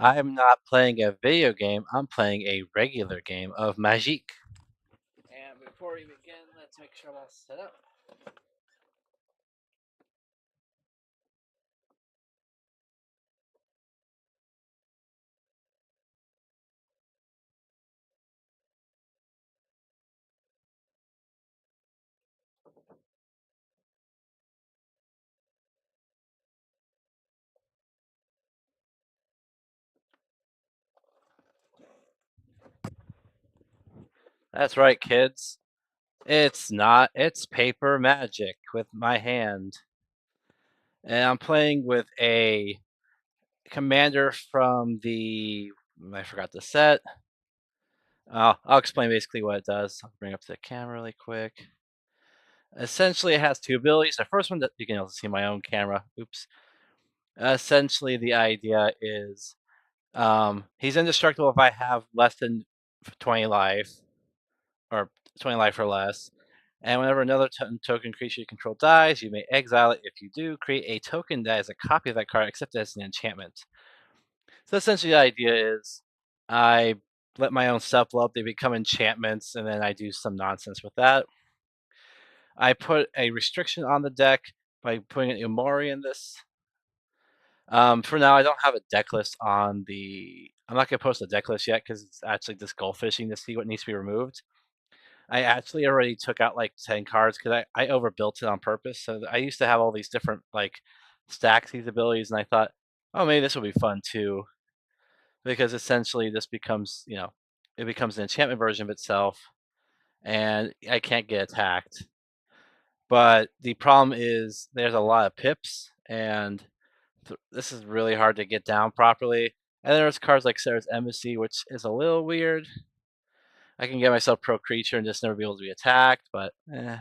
I'm not playing a video game, I'm playing a regular game of Magic. And before we begin, let's make sure I'm all set up. That's right, kids. It's not, it's paper magic with my hand. And I'm playing with a commander from I forgot the set. I'll explain basically what it does. I'll bring up the camera really quick. Essentially, it has two abilities. The first one that you can also see my own camera. Oops. Essentially, the idea is he's indestructible if I have less than 20 life, or 20 life or less. And whenever another token creature you control dies, you may exile it. If you do, create a token that is a copy of that card, except as an enchantment. So essentially, the idea is I let my own stuff blow up. They become enchantments, and then I do some nonsense with that. I put a restriction on the deck by putting an Umori in this. For now, I don't have a deck list on the. I'm not gonna post a deck list yet because it's actually just goldfishing to see what needs to be removed. I actually already took out like 10 cards because I overbuilt it on purpose. So I used to have all these different like stacks, these abilities, and I thought, oh, maybe this will be fun too, because essentially this becomes, it becomes an enchantment version of itself, and I can't get attacked. But the problem is there's a lot of pips, and this is really hard to get down properly. And there's cards like Sarah's Embassy, which is a little weird. I can get myself pro creature and just never be able to be attacked, but I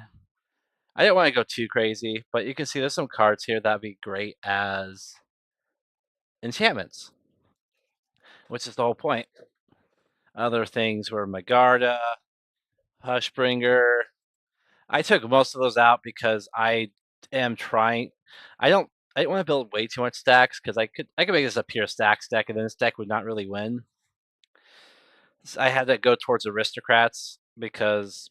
don't want to go too crazy. But you can see there's some cards here that'd be great as enchantments, which is the whole point. Other things were Magarda, Hushbringer. I took most of those out because I am trying. I don't. I don't want to build way too much stacks because I could make this a pure stacks deck, and then this deck would not really win. So I had to go towards aristocrats because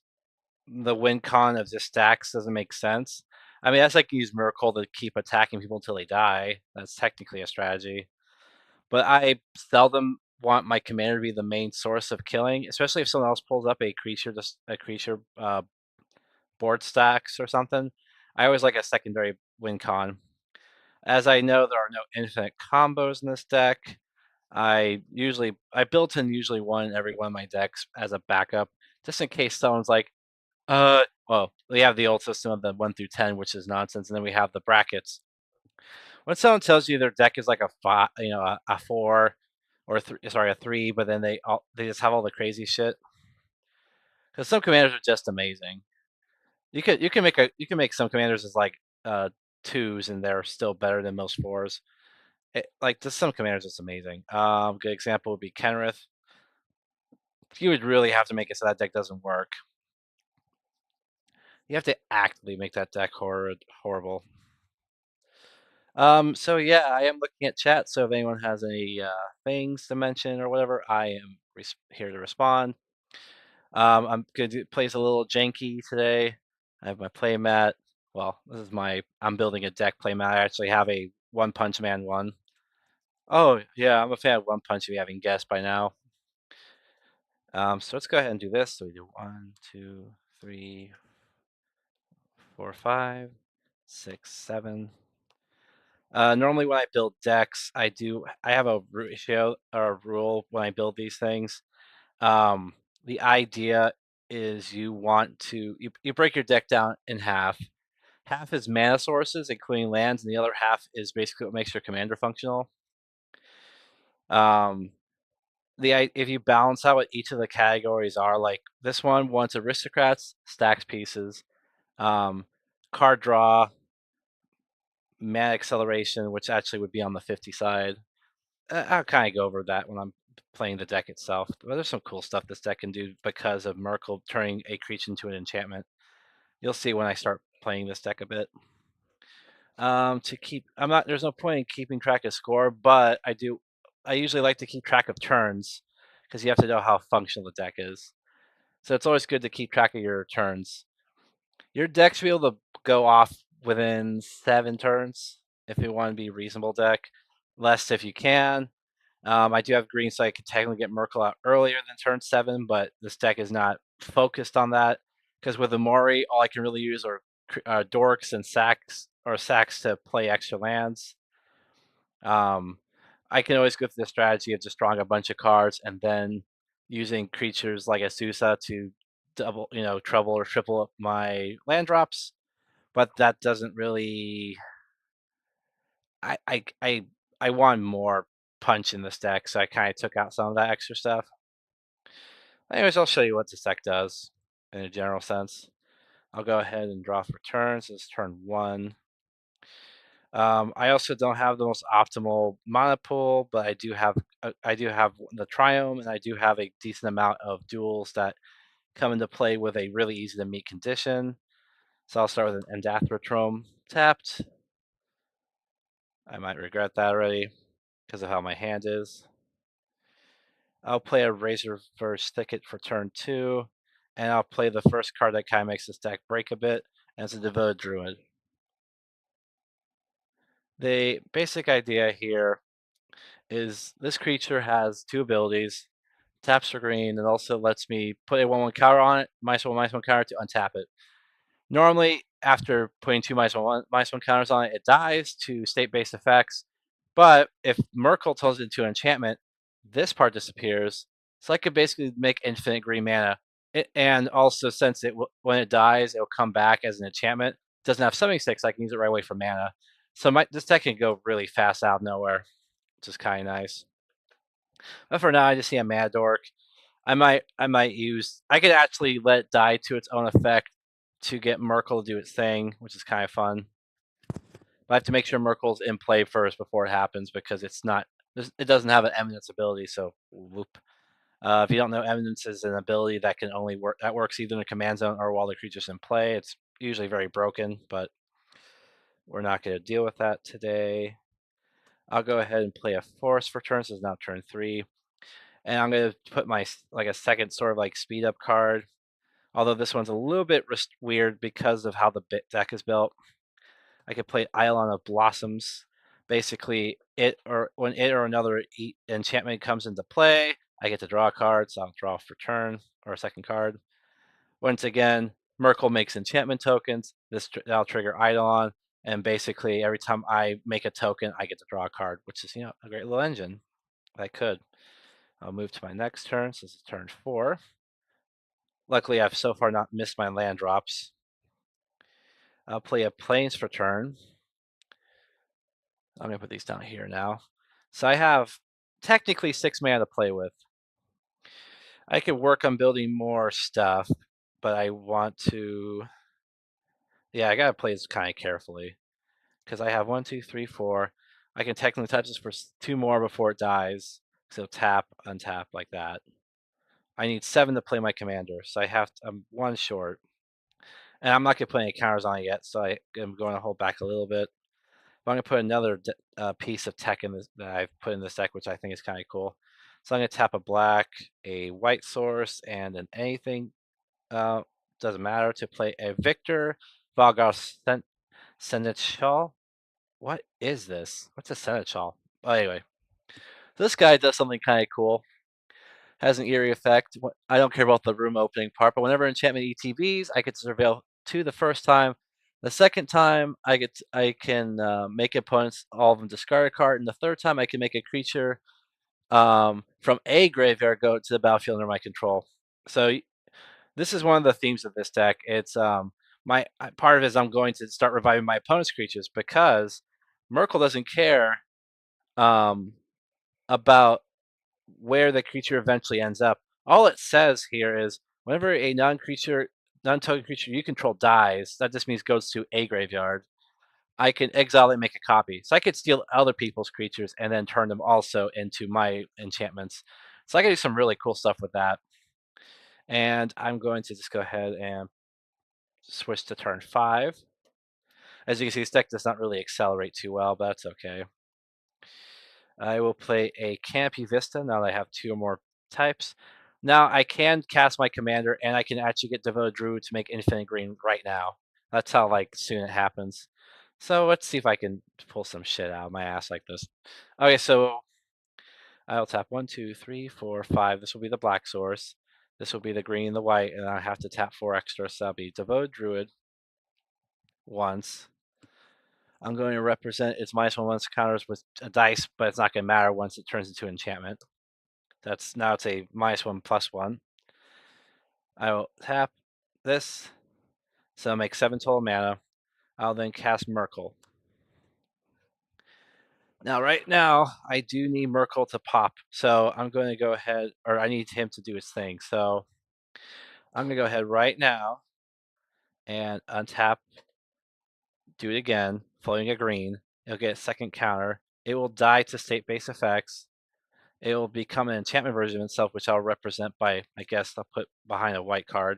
the win con of the stacks doesn't make sense. I mean, that's like you use Myrkul to keep attacking people until they die. That's technically a strategy. But I seldom want my commander to be the main source of killing, especially if someone else pulls up a creature, just a creature board stacks or something. I always like a secondary win con. As I know, there are no infinite combos in this deck. I built in usually one in every one of my decks as a backup, just in case someone's like, well, we have the old system of the 1 through 10, which is nonsense, and then we have the brackets. When someone tells you their deck is like a five, a four, or a three, but then they just have all the crazy shit. Because some commanders are just amazing. You can make some commanders as like twos, and they're still better than most fours. Like just some commanders, it's amazing. Good example would be Kenrith. You would really have to make it so that deck doesn't work. You have to actively make that deck horrible. So yeah, I am looking at chat. So if anyone has any things to mention or whatever, I am here to respond. I'm going to play a little janky today. I have my playmat. Well, this is I'm building a deck playmat. I actually have a One Punch Man one. Oh yeah, I'm a fan of One Punch. If you haven't guessed by now. So let's go ahead and do this. So we do 1, 2, 3, 4, 5, 6, 7. Normally when I build decks, I have a ratio or a rule when I build these things. The idea is you break your deck down in half. Half is mana sources, including lands, and the other half is basically what makes your commander functional. Um, if you balance out what each of the categories are, like this one wants aristocrats, stacks pieces, um, card draw, mana acceleration, which actually would be on the 50 side. I'll kind of go over that when I'm playing the deck itself. But there's some cool stuff this deck can do because of Myrkul turning a creature into an enchantment. You'll see when I start playing this deck a bit. There's no point in keeping track of score, but I do I usually like to keep track of turns because you have to know how functional the deck is. So it's always good to keep track of your turns. Your deck should be able to go off within 7 turns if you want to be a reasonable deck. Less if you can. I do have green, so I could technically get Myrkul out earlier than turn 7, but this deck is not focused on that because with the Mori, all I can really use are dorks and sacks to play extra lands. Um, I can always go through the strategy of just drawing a bunch of cards and then using creatures like a Susa to double, treble or triple up my land drops. But that doesn't really. I I I I want more punch in this deck, so I kind of took out some of that extra stuff. Anyways, I'll show you what this deck does in a general sense. I'll go ahead and draw for turns. It's turn 1. I also don't have the most optimal mana pool, but I do have the Triome, and I do have a decent amount of duels that come into play with a really easy to meet condition. So I'll start with an Endathrotome tapped. I might regret that already because of how my hand is. I'll play a Razorverse Thicket for turn 2, and I'll play the first card that kind of makes this deck break a bit, and it's a Devoted Druid. The basic idea here is this creature has 2 abilities, taps for green, and also lets me put a 1/1 counter on it, -1/-1 counter to untap it. Normally, after putting 2 -1/-1 counters on it, it dies to state-based effects. But if Myrkul turns it into an enchantment, this part disappears. So I could basically make infinite green mana. And also, since when it dies, it will come back as an enchantment. It doesn't have summoning sticks, so I can use it right away for mana. So this deck can go really fast out of nowhere, which is kind of nice. But for now, I just see a Mad Dork. I could actually let it die to its own effect to get Myrkul to do its thing, which is kind of fun. But I have to make sure Myrkul's in play first before it happens because it doesn't have an Eminence ability, so whoop. If you don't know, Eminence is an ability that can only works either in a command zone or while the creature's in play. It's usually very broken, but we're not going to deal with that today. I'll go ahead and play a Forest for turn, so it's now turn 3. And I'm going to put my a second sort of like speed up card. Although this one's a little bit weird because of how the deck is built. I could play Island of Blossoms. Basically, when it or another enchantment comes into play, I get to draw a card, so I'll draw for turn or a second card. Once again, Myrkul makes enchantment tokens. That'll trigger Eidolon, and basically every time I make a token, I get to draw a card, which is a great little engine. I could. I'll move to my next turn. So this is turn 4. Luckily, I've so far not missed my land drops. I'll play a Plains for turn. I'm going to put these down here now. So I have technically 6 mana to play with. I could work on building more stuff, but I want to. Yeah, I got to play this kind of carefully because I have 1, 2, 3, 4. I can technically touch this for 2 more before it dies. So tap, untap like that. I need 7 to play my commander, so I'm 1 short. And I'm not going to put any counters on it yet, so I'm going to hold back a little bit. But I'm going to put another piece of tech in this that I've put in this deck, which I think is kind of cool. So I'm going to tap a black, a white source, and an anything. Doesn't matter to play a Victor Valgar Seneschal. What is this? What's a Seneschal? Oh, anyway, this guy does something kind of cool. Has an eerie effect. I don't care about the room opening part, but whenever enchantment ETBs, I get to surveil 2 the first time. The second time, I can make opponents all of them discard a card, and the third time, I can make a creature from a graveyard go to the battlefield under my control. So this is one of the themes of this deck. It's my part of it is I'm going to start reviving my opponent's creatures because Myrkul doesn't care about where the creature eventually ends up. All it says here is whenever a non-token creature you control dies, that just means goes to a graveyard. I can exile and make a copy. So I could steal other people's creatures and then turn them also into my enchantments. So I can do some really cool stuff with that. And I'm going to just go ahead and switch to turn 5. As you can see, this deck does not really accelerate too well, but that's okay. I will play a Canopy Vista now that I have two or more types. Now I can cast my commander, and I can actually get Devoted Druid to make infinite green right now. That's how like soon it happens. So let's see if I can pull some shit out of my ass like this. Okay, so I'll tap 1, 2, 3, 4, 5. This will be the black source. This will be the green and the white, and I have to tap 4 extra, so that'll be Devoted Druid once. I'm going to represent its -1/- counters with a dice, but it's not going to matter once it turns into enchantment. That's now it's a -1/+1. I will tap this, so I'll make 7 total mana. I'll then cast Myrkul. Now, right now, I do need Myrkul to pop, so I'm going to go ahead, or I need him to do his thing. So I'm going to go ahead right now and untap, do it again, floating a green. It'll get a second counter. It will die to state-based effects. It will become an enchantment version of itself, which I'll represent by, I guess, I'll put behind a white card.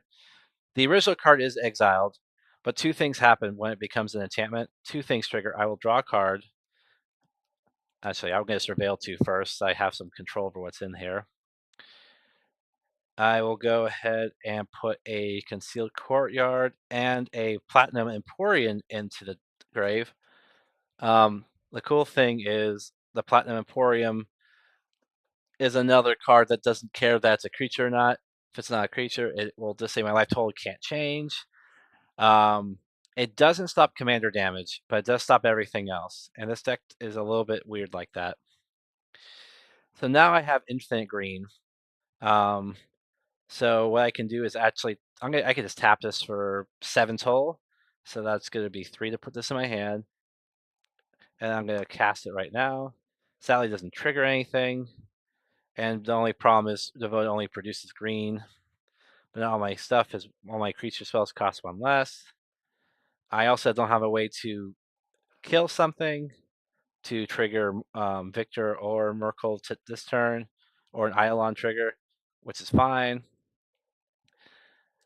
The original card is exiled, but two things happen when it becomes an enchantment. Two things trigger. I will draw a card. Actually, I'm going to surveil 2 first. So I have some control over what's in here. I will go ahead and put a Concealed Courtyard and a Platinum Emporium into the grave. The cool thing is the Platinum Emporium is another card that doesn't care that it's a creature or not. If it's not a creature, it will just say my life total can't change. It doesn't stop commander damage, but it does stop everything else. And this deck is a little bit weird like that. So now I have infinite green. So what I can do is actually, I can just tap this for 7 total. So that's going to be 3 to put this in my hand. And I'm going to cast it right now. Sadly, it doesn't trigger anything. And the only problem is the vote only produces green. But all my stuff is, all my creature spells cost 1 less. I also don't have a way to kill something to trigger Victor or Myrkul this turn, or an Eidolon trigger, which is fine.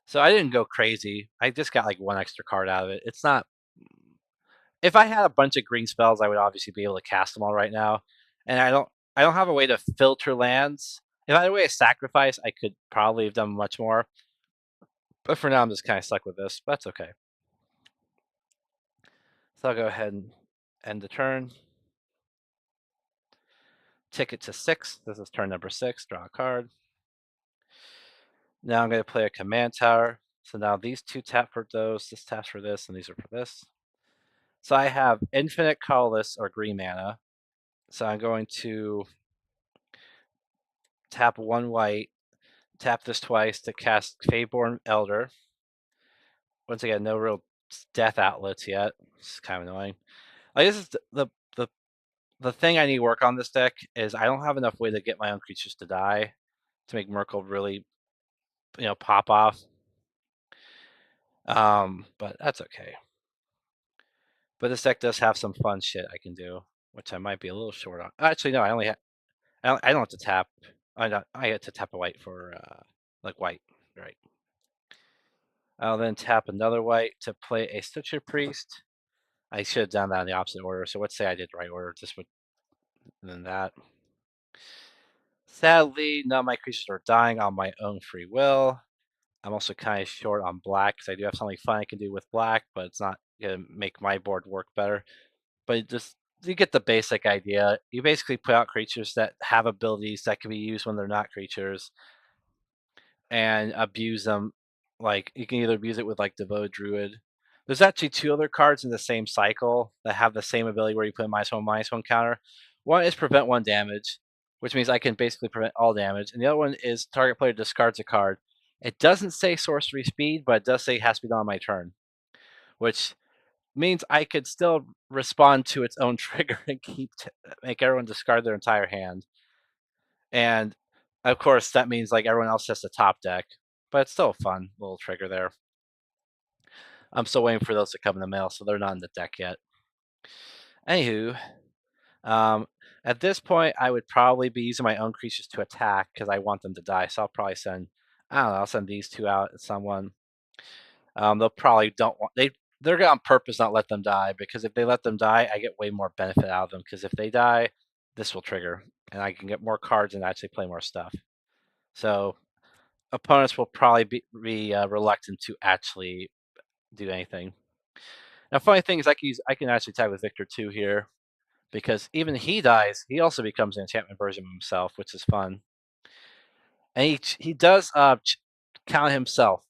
So I didn't go crazy. I just got like 1 extra card out of it. It's not. If I had a bunch of green spells, I would obviously be able to cast them all right now. And I don't. I don't have a way to filter lands. If I had a way to sacrifice, I could probably have done much more. But for now, I'm just kind of stuck with this. But that's okay. So I'll go ahead and end the turn. Tick it to 6. This is turn number 6. Draw a card. Now I'm going to play a command tower. So now these 2 tap for those, this taps for this, and these are for this. So I have infinite colorless or green mana. So I'm going to tap 1 white, tap this twice to cast Faeborn Elder. Once again, no real death outlets yet. It's kind of annoying. Like, this is the thing I need to work on this deck is I don't have enough way to get my own creatures to die to make Myrkul really, pop off. But that's okay. But this deck does have some fun shit I can do, which I might be a little short on. Actually, no, I only I don't have to tap. I had to tap a white for like white, right? I'll then tap another white to play a Stitcher Priest. I should have done that in the opposite order. So let's say I did the right order. Just would then that. Sadly, none of my creatures are dying on my own free will. I'm also kind of short on black because I do have something fun I can do with black, but it's not gonna make my board work better. But just you get the basic idea. You basically put out creatures that have abilities that can be used when they're not creatures, and abuse them. Like you can either abuse it with like Devoted Druid. There's actually 2 other cards in the same cycle that have the same ability where you put a -1/-1 counter. One is prevent 1 damage, which means I can basically prevent all damage, and the other one is target player discards a card. It doesn't say sorcery speed, but it does say it has to be done on my turn, which means I could still respond to its own trigger and make everyone discard their entire hand. And of course, that means like everyone else has to top deck, but it's still a fun little trigger there. I'm still waiting for those to come in the mail, so they're not in the deck yet. Anywho, um, at this point, I would probably be using my own creatures to attack because I want them to die. So I'll probably send, I don't know, I'll send these 2 out at someone. They'll probably don't want they're gonna on purpose not let them die because if they let them die, I get way more benefit out of them. Because if they die, this will trigger, and I can get more cards and actually play more stuff. So opponents will probably be reluctant to actually do anything. Now, funny thing is, I can actually tag with Victor too here because even he dies, he also becomes an enchantment version of himself, which is fun. And he does count himself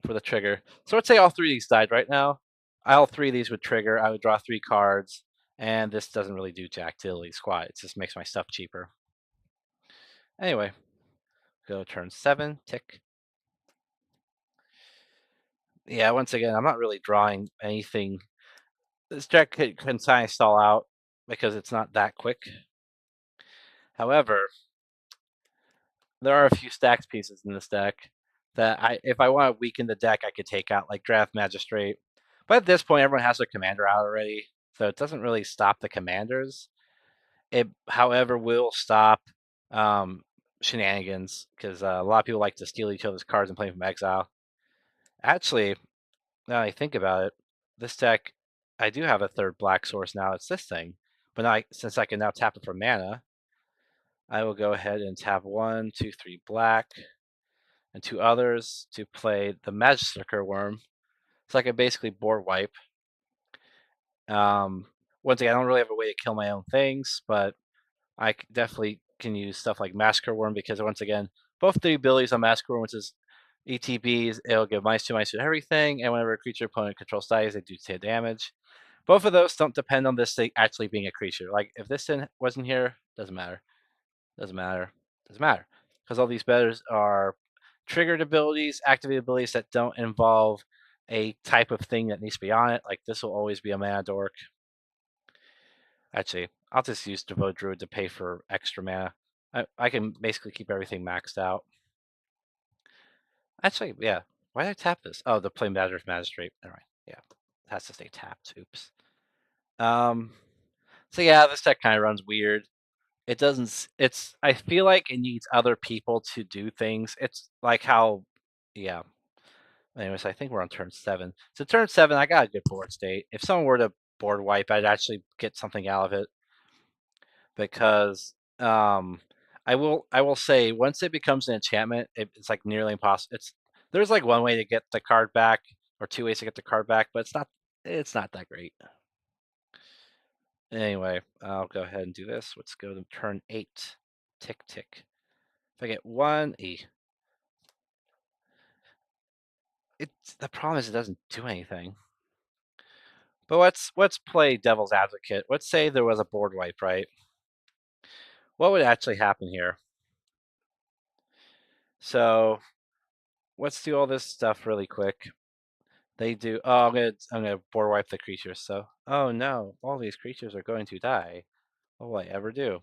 for the trigger. So let's say all three of these died right now. All three of these would trigger. I would draw 3 cards, and this doesn't really do jack diddly squat. It just makes my stuff cheaper. Anyway, go turn 7, tick. Yeah, once again, I'm not really drawing anything. This deck can kind of stall out because it's not that quick. However, there are a few stacks pieces in this deck that if I want to weaken the deck, I could take out, like Draft Magistrate. But at this point, everyone has their commander out already, so it doesn't really stop the commanders. It, however, will stop shenanigans because a lot of people like to steal each other's cards and play them from exile. Actually, now I think about it, this deck, I do have a third black source now. It's this thing, but now since I can now tap it for mana, I will go ahead and tap 1, 2, 3 black and 2 others to play the Magister Worm. So I can basically board wipe. Once again, I don't really have a way to kill my own things, but I definitely can use stuff like Massacre Worm because once again, both the abilities on Massacre Worm, which is ETBs, it'll give -2/-2 to everything, and whenever a creature opponent controls dies, they do 10 damage. Both of those don't depend on this thing actually being a creature. Like if this thing wasn't here, doesn't matter. Doesn't matter. Doesn't matter. Because all these betters are triggered abilities, activate abilities that don't involve a type of thing that needs to be on it. Like this will always be a mana dork. Actually, I'll just use Devote Druid to pay for extra mana. I can basically keep everything maxed out. Actually, yeah. Why did I tap this? Oh, the play Magistrate. All right. Yeah. It has to stay tapped. Oops. So yeah, this deck kind of runs weird. It doesn't. It's. I feel like it needs other people to do things. It's like how, yeah. Anyways, I think we're on turn 7. So turn 7, I got a good board state. If someone were to board wipe, I'd actually get something out of it because I will say once it becomes an enchantment, it's like nearly impossible. There's like one way to get the card back or 2 ways to get the card back, but it's not that great. Anyway, I'll go ahead and do this. Let's go to turn 8. Tick tick. If I get 1 E, the problem is it doesn't do anything. But let's play devil's advocate. Let's say there was a board wipe, right? What would actually happen here? So let's do all this stuff really quick. They do. Oh, I'm gonna board wipe the creatures. So, oh no, all these creatures are going to die. What will I ever do?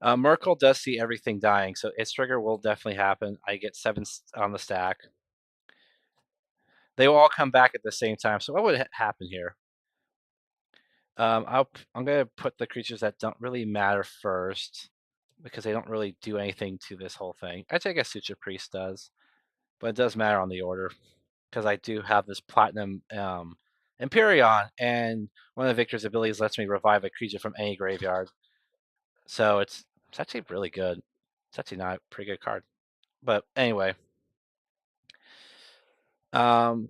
Myrkul does see everything dying, so its trigger will definitely happen. I get 7 on the stack. They will all come back at the same time. So what would happen here? I'm gonna put the creatures that don't really matter first because they don't really do anything to this whole thing. Actually, I guess Suture Priest does, but it does matter on the order because I do have this Platinum Empyrean, and one of the Victor's abilities lets me revive a creature from any graveyard. So it's actually really good. It's actually not a pretty good card. But anyway, so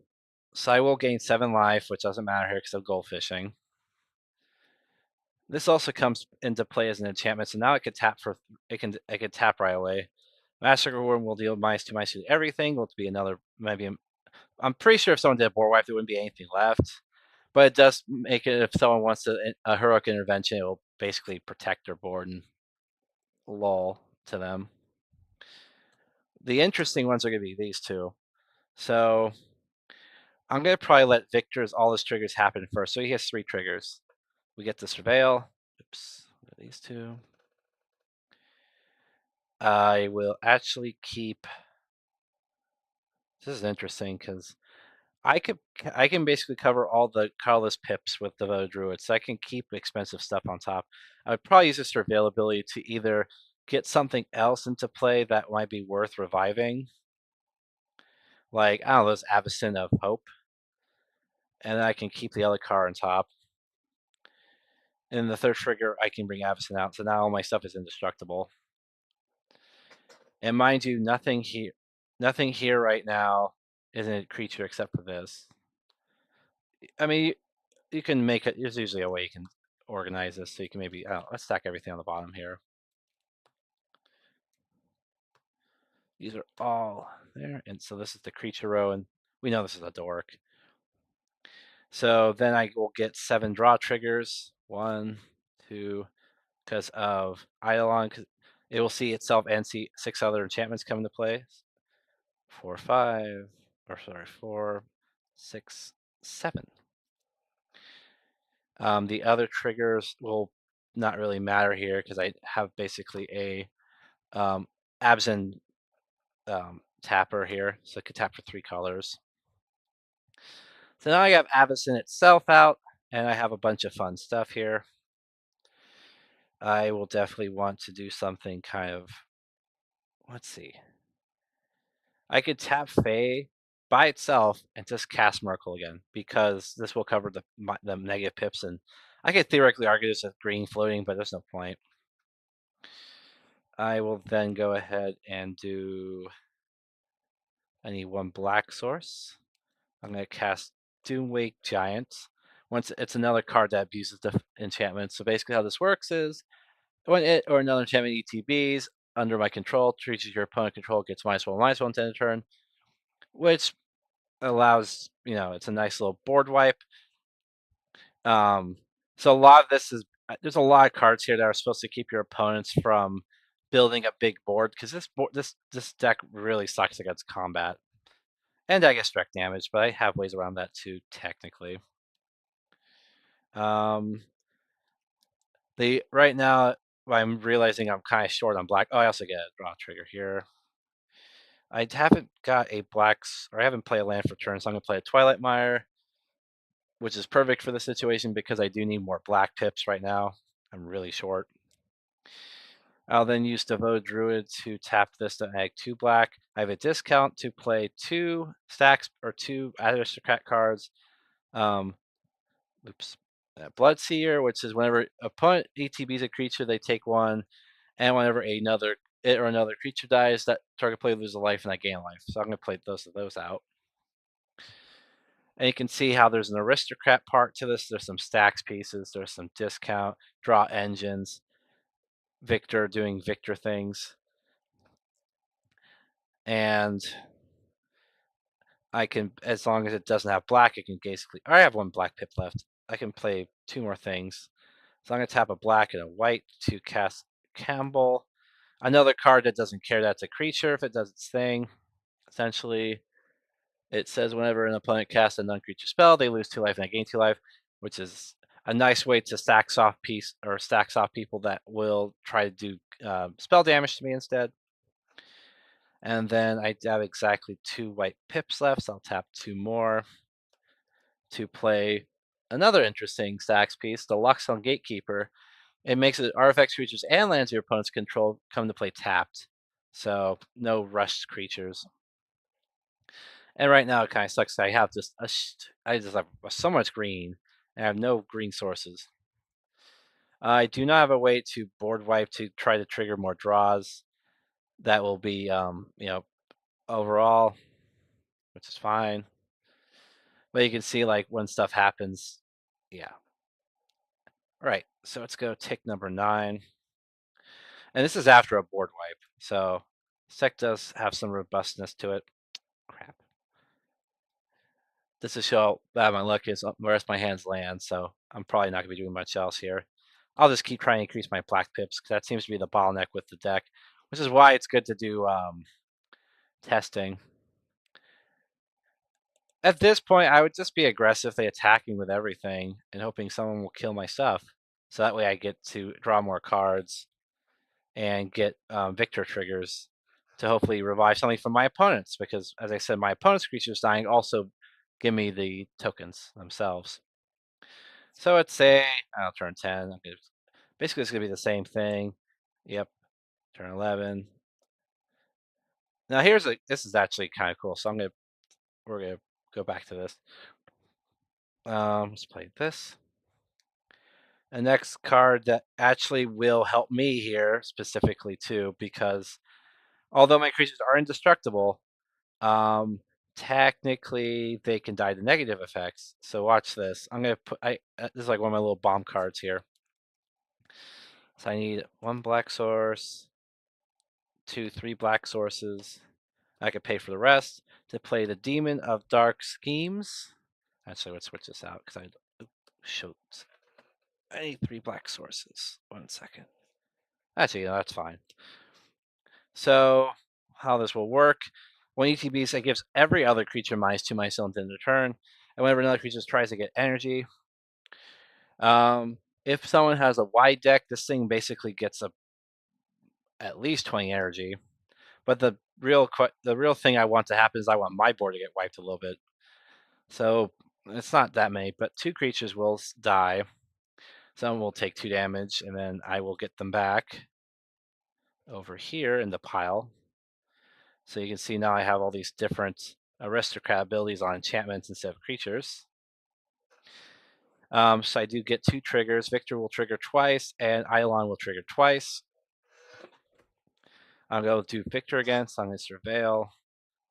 I will gain 7 life, which doesn't matter here because of goldfishing. This also comes into play as an enchantment, so now it can tap right away. Massacre Worm will deal -2/-2 to everything. Will be another maybe. I'm pretty sure if someone did a board wipe, there wouldn't be anything left. But it does make it if someone wants a heroic intervention, it will basically protect their board and lull to them. The interesting ones are going to be these two. So I'm going to probably let Victor's all his triggers happen first. So he has 3 triggers. We get to Surveil. Oops, these two. I will actually keep. This is interesting because I can basically cover all the colorless pips with Devoted Druid, so I can keep expensive stuff on top. I would probably use this for availability to either get something else into play that might be worth reviving, like I don't know, this Avacyn of Hope, and then I can keep the other card on top. And the third trigger, I can bring Avacyn out, so now all my stuff is indestructible. And mind you, nothing here right now isn't a creature except for this. I mean, you can make it. There's usually a way you can organize this, so you can maybe. Oh, let's stack everything on the bottom here. These are all there, and so this is the creature row, and we know this is a dork. So then I will get 7 draw triggers. 1, 2, because of Eidolon, because it will see itself and see 6 other enchantments come into play. 4, 5, or sorry, 4, 6, 7. The other triggers will not really matter here because I have basically a Absent tapper here, so it could tap for 3 colors. So now I have Avacyn itself out, and I have a bunch of fun stuff here. I will definitely want to do something kind of, let's see. I could tap Fae by itself and just cast Myrkul again, because this will cover the negative pips, and I could theoretically argue this as green floating, but there's no point. I will then go ahead and do, I need 1 black source. I'm going to cast Doomwake Giant. Once it's another card that abuses the enchantment. So basically how this works is when it or another enchantment ETBs under my control, treats your opponent control, gets -1/-1 to end the turn, which allows, it's a nice little board wipe. So a lot of this is, there's a lot of cards here that are supposed to keep your opponents from building a big board, because this deck really sucks against combat. And I guess direct damage, but I have ways around that too, technically. Right now, I'm realizing I'm kind of short on black. Oh, I also get a draw trigger here. I haven't got a I haven't played a land for turn, so I'm gonna play a Twilight Mire, which is perfect for the situation because I do need more black pips right now. I'm really short. I'll then use Devoted Druid to tap this to add 2 black. I have a discount to play 2 stacks or 2 aristocrat cards. Oops. Bloodseer, which is whenever opponent ETBs a creature, they take 1, and whenever another creature dies, that target player loses a life and I gain a life. So I'm going to play those out. And you can see how there's an aristocrat part to this. There's some stacks pieces. There's some discount, draw engines, Victor doing Victor things. And I can, as long as it doesn't have black, I can basically, I have 1 black pip left. I can play 2 more things. So I'm going to tap a black and a white to cast Campbell. Another card that doesn't care that's a creature if it does its thing. Essentially, it says whenever an opponent casts a non-creature spell, they lose 2 life and they gain 2 life, which is a nice way to stack soft people that will try to do spell damage to me instead. And then I have exactly 2 white pips left, so I'll tap 2 more to play another interesting stacks piece, the Luxon Gatekeeper. It makes it artifacts, creatures, and lands your opponent's control come to play tapped. So no rushed creatures. And right now it kind of sucks. I just have so much green, and I have no green sources. I do not have a way to board wipe to try to trigger more draws. That will be, overall, which is fine. But you can see like when stuff happens, yeah. All right, so let's go tick number 9. And this is after a board wipe, so this deck does have some robustness to it. Crap. This is how bad my luck is. The rest of my hands land, so I'm probably not going to be doing much else here. I'll just keep trying to increase my black pips, because that seems to be the bottleneck with the deck, which is why it's good to do testing. At this point, I would just be aggressively attacking with everything and hoping someone will kill my stuff. So that way I get to draw more cards and get Victor triggers to hopefully revive something from my opponents, because, as I said, my opponent's creatures dying also give me the tokens themselves. So let's say I'll turn 10. Basically, it's going to be the same thing. Yep, turn 11. Now this is actually kind of cool. So we're gonna go back to this. Let's play this. A next card that actually will help me here specifically too, because although my creatures are indestructible, um, technically they can die to negative effects. So watch this. I'm gonna put this is like one of my little bomb cards here. So I need one black source, two, three black sources. I could pay for the rest to play the Demon of Dark Schemes. Actually, let's switch this out because I shoot. I need three black sources. 1 second. Actually, no, that's fine. So how this will work: when ETBs, it gives every other creature -2 -2 until the turn, and whenever another creature tries to get energy, if someone has a wide deck, this thing basically gets at least 20 energy. But the real thing I want to happen is I want my board to get wiped a little bit. So it's not that many, but two creatures will die. Some will take 2 damage, and then I will get them back over here in the pile. So you can see now I have all these different aristocrat abilities on enchantments instead of creatures. So I do get 2 triggers. Victor will trigger twice, and Eidolon will trigger twice. I'm going to do Victor again, so I'm going to Surveil.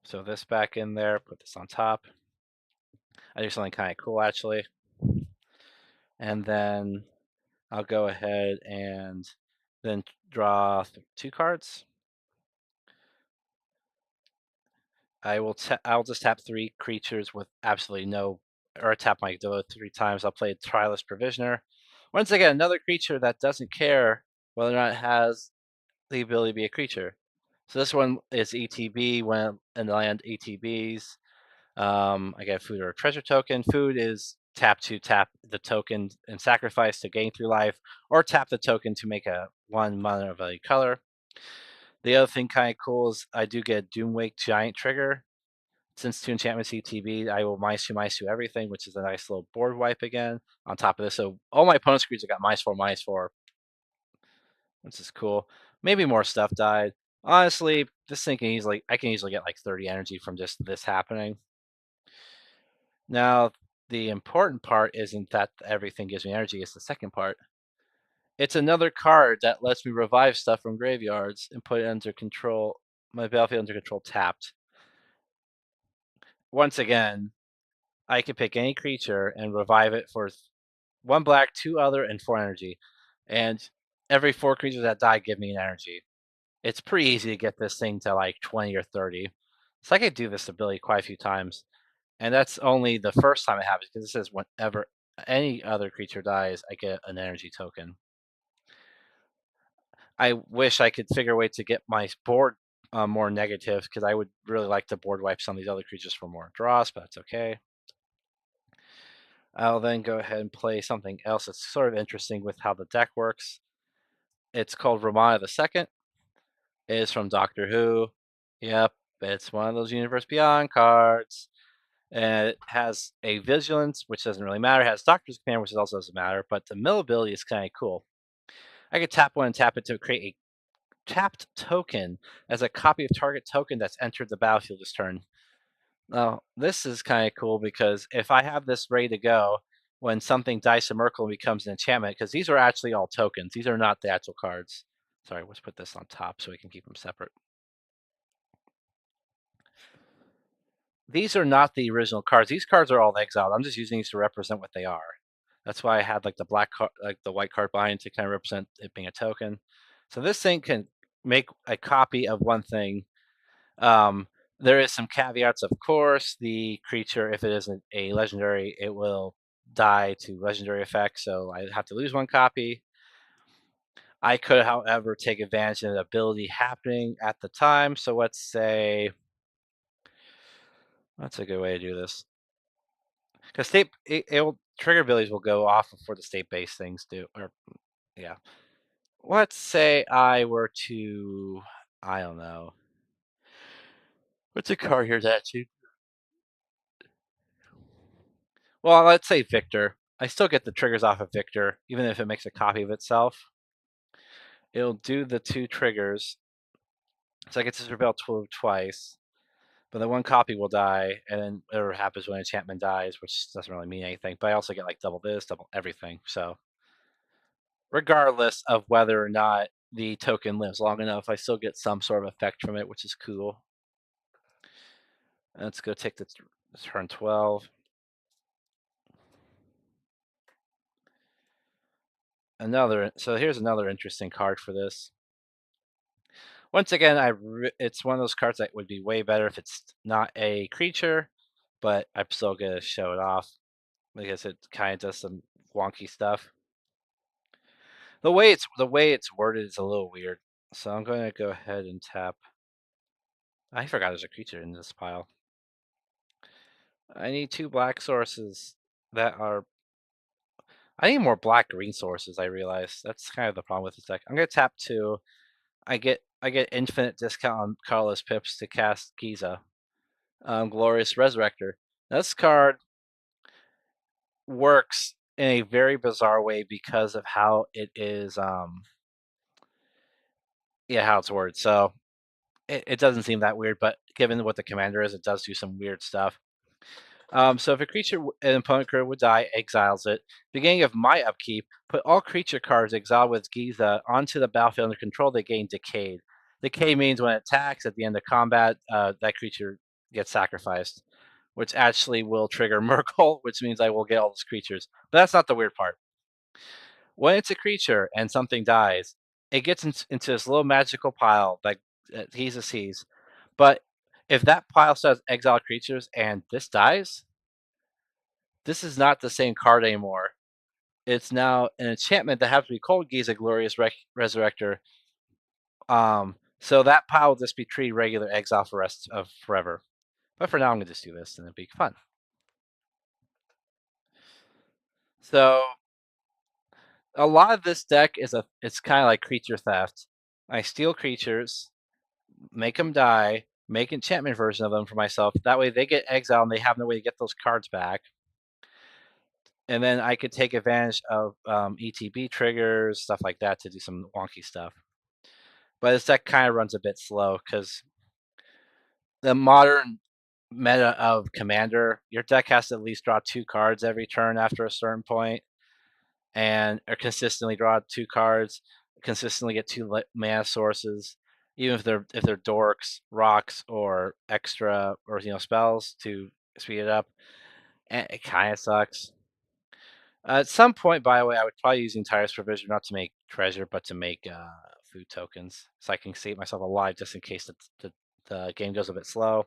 So this back in there, put this on top. I do something kind of cool, actually. And then I'll go ahead and then draw 2 cards. I'll just tap 3 creatures with absolutely no, or tap my Dolo 3 times. I'll play Tireless Provisioner. Once again, another creature that doesn't care whether or not it has the ability to be a creature. So this one is ETB. When in the land ETBs, I get food or a treasure token. Food is tap to tap the token and sacrifice to gain through life, or tap the token to make a 1 mana of a color. The other thing kind of cool is I do get Doomwake Giant trigger. Since 2 enchantments ETB, I will -2/-2 everything, which is a nice little board wipe again. On top of this, so all my opponent's creatures got -4/-4, which is cool. Maybe more stuff died. Honestly, this thing I can easily get like 30 energy from just this happening. Now, the important part isn't that everything gives me energy, it's the second part. It's another card that lets me revive stuff from graveyards and put it under control, my battlefield under control tapped. Once again, I can pick any creature and revive it for 1 black, 2 other, and 4 energy. And every 4 creatures that die give me an energy. It's pretty easy to get this thing to like 20 or 30. So I could do this ability quite a few times. And that's only the first time it happens, because it says whenever any other creature dies, I get an energy token. I wish I could figure a way to get my board more negative, because I would really like to board wipe some of these other creatures for more draws, but that's okay. I'll then go ahead and play something else that's sort of interesting with how the deck works. It's called Ramana the Second. It is from Doctor Who. Yep, it's one of those Universe Beyond cards. And it has a Vigilance, which doesn't really matter. It has Doctor's Command, which also doesn't matter. But the mill ability is kind of cool. I could tap one and tap it to create a tapped token as a copy of target token that's entered the battlefield this turn. Now, this is kind of cool because if I have this ready to go when something dies to Myrkul and becomes an enchantment, because these are actually all tokens. These are not the actual cards. Sorry, let's put this on top so we can keep them separate. These are not the original cards. These cards are all exiled. I'm just using these to represent what they are. That's why I had like the black card, like the white card behind to kind of represent it being a token. So this thing can make a copy of one thing. There is some caveats, of course. The creature, if it isn't a legendary, it will die to legendary effects, so I have to lose 1 copy. I could, however, take advantage of the ability happening at the time. So let's say, that's a good way to do this. Because it'll trigger abilities will go off before the state-based things do. Or yeah. Let's say I were to, I don't know. What's a card here that actually? Well, let's say Victor. I still get the triggers off of Victor, even if it makes a copy of itself. It'll do the 2 triggers. So I get to Surveil twice. But the 1 copy will die, and then whatever happens when enchantment dies, which doesn't really mean anything. But I also get like double this, double everything. So regardless of whether or not the token lives long enough. I still get some sort of effect from it, which is cool. Let's go take the turn 12. So here's another interesting card for this. Once again, it's one of those cards that would be way better if it's not a creature, but I'm still gonna show it off because it kind of does some wonky stuff. The way it's worded is a little weird, so I'm going to go ahead and tap. I forgot there's a creature in this pile. I need 2 black sources that are. I need more black green sources. I realize that's kind of the problem with this deck. I'm gonna tap 2. I get infinite discount on colorless pips to cast Giza. Glorious Resurrector. This card works in a very bizarre way because of how it is. Yeah, how it's worded. So it doesn't seem that weird, but given what the commander is, it does do some weird stuff. So if a creature, an opponent creature would die, exiles it. Beginning of my upkeep, put all creature cards exiled with Giza onto the battlefield under control. They gain Decayed. Decay means when it attacks at the end of combat, that creature gets sacrificed, which actually will trigger Myrkul, which means I will get all those creatures. But that's not the weird part. When it's a creature and something dies, it gets into this little magical pile that Giza sees. But if that pile says exile creatures and this dies, this is not the same card anymore. It's now an enchantment that has to be called Giza Glorious Resurrector. So that pile will just be treated regular exile for rest of forever. But for now, I'm gonna just do this and it'll be fun. So a lot of this deck it's kind of like creature theft. I steal creatures, make them die, make enchantment version of them for myself. That way they get exiled and they have no way to get those cards back. And then I could take advantage of ETB triggers, stuff like that, to do some wonky stuff. But this deck kind of runs a bit slow because the modern meta of Commander, your deck has to at least draw 2 cards every turn after a certain point, and or consistently draw 2 cards, consistently get 2 mana sources, even if they're dorks, rocks, or extra or spells to speed it up. And it kind of sucks. At some point, by the way, I would probably use Tire's Provision not to make treasure, but to make food tokens, so I can save myself alive just in case the game goes a bit slow.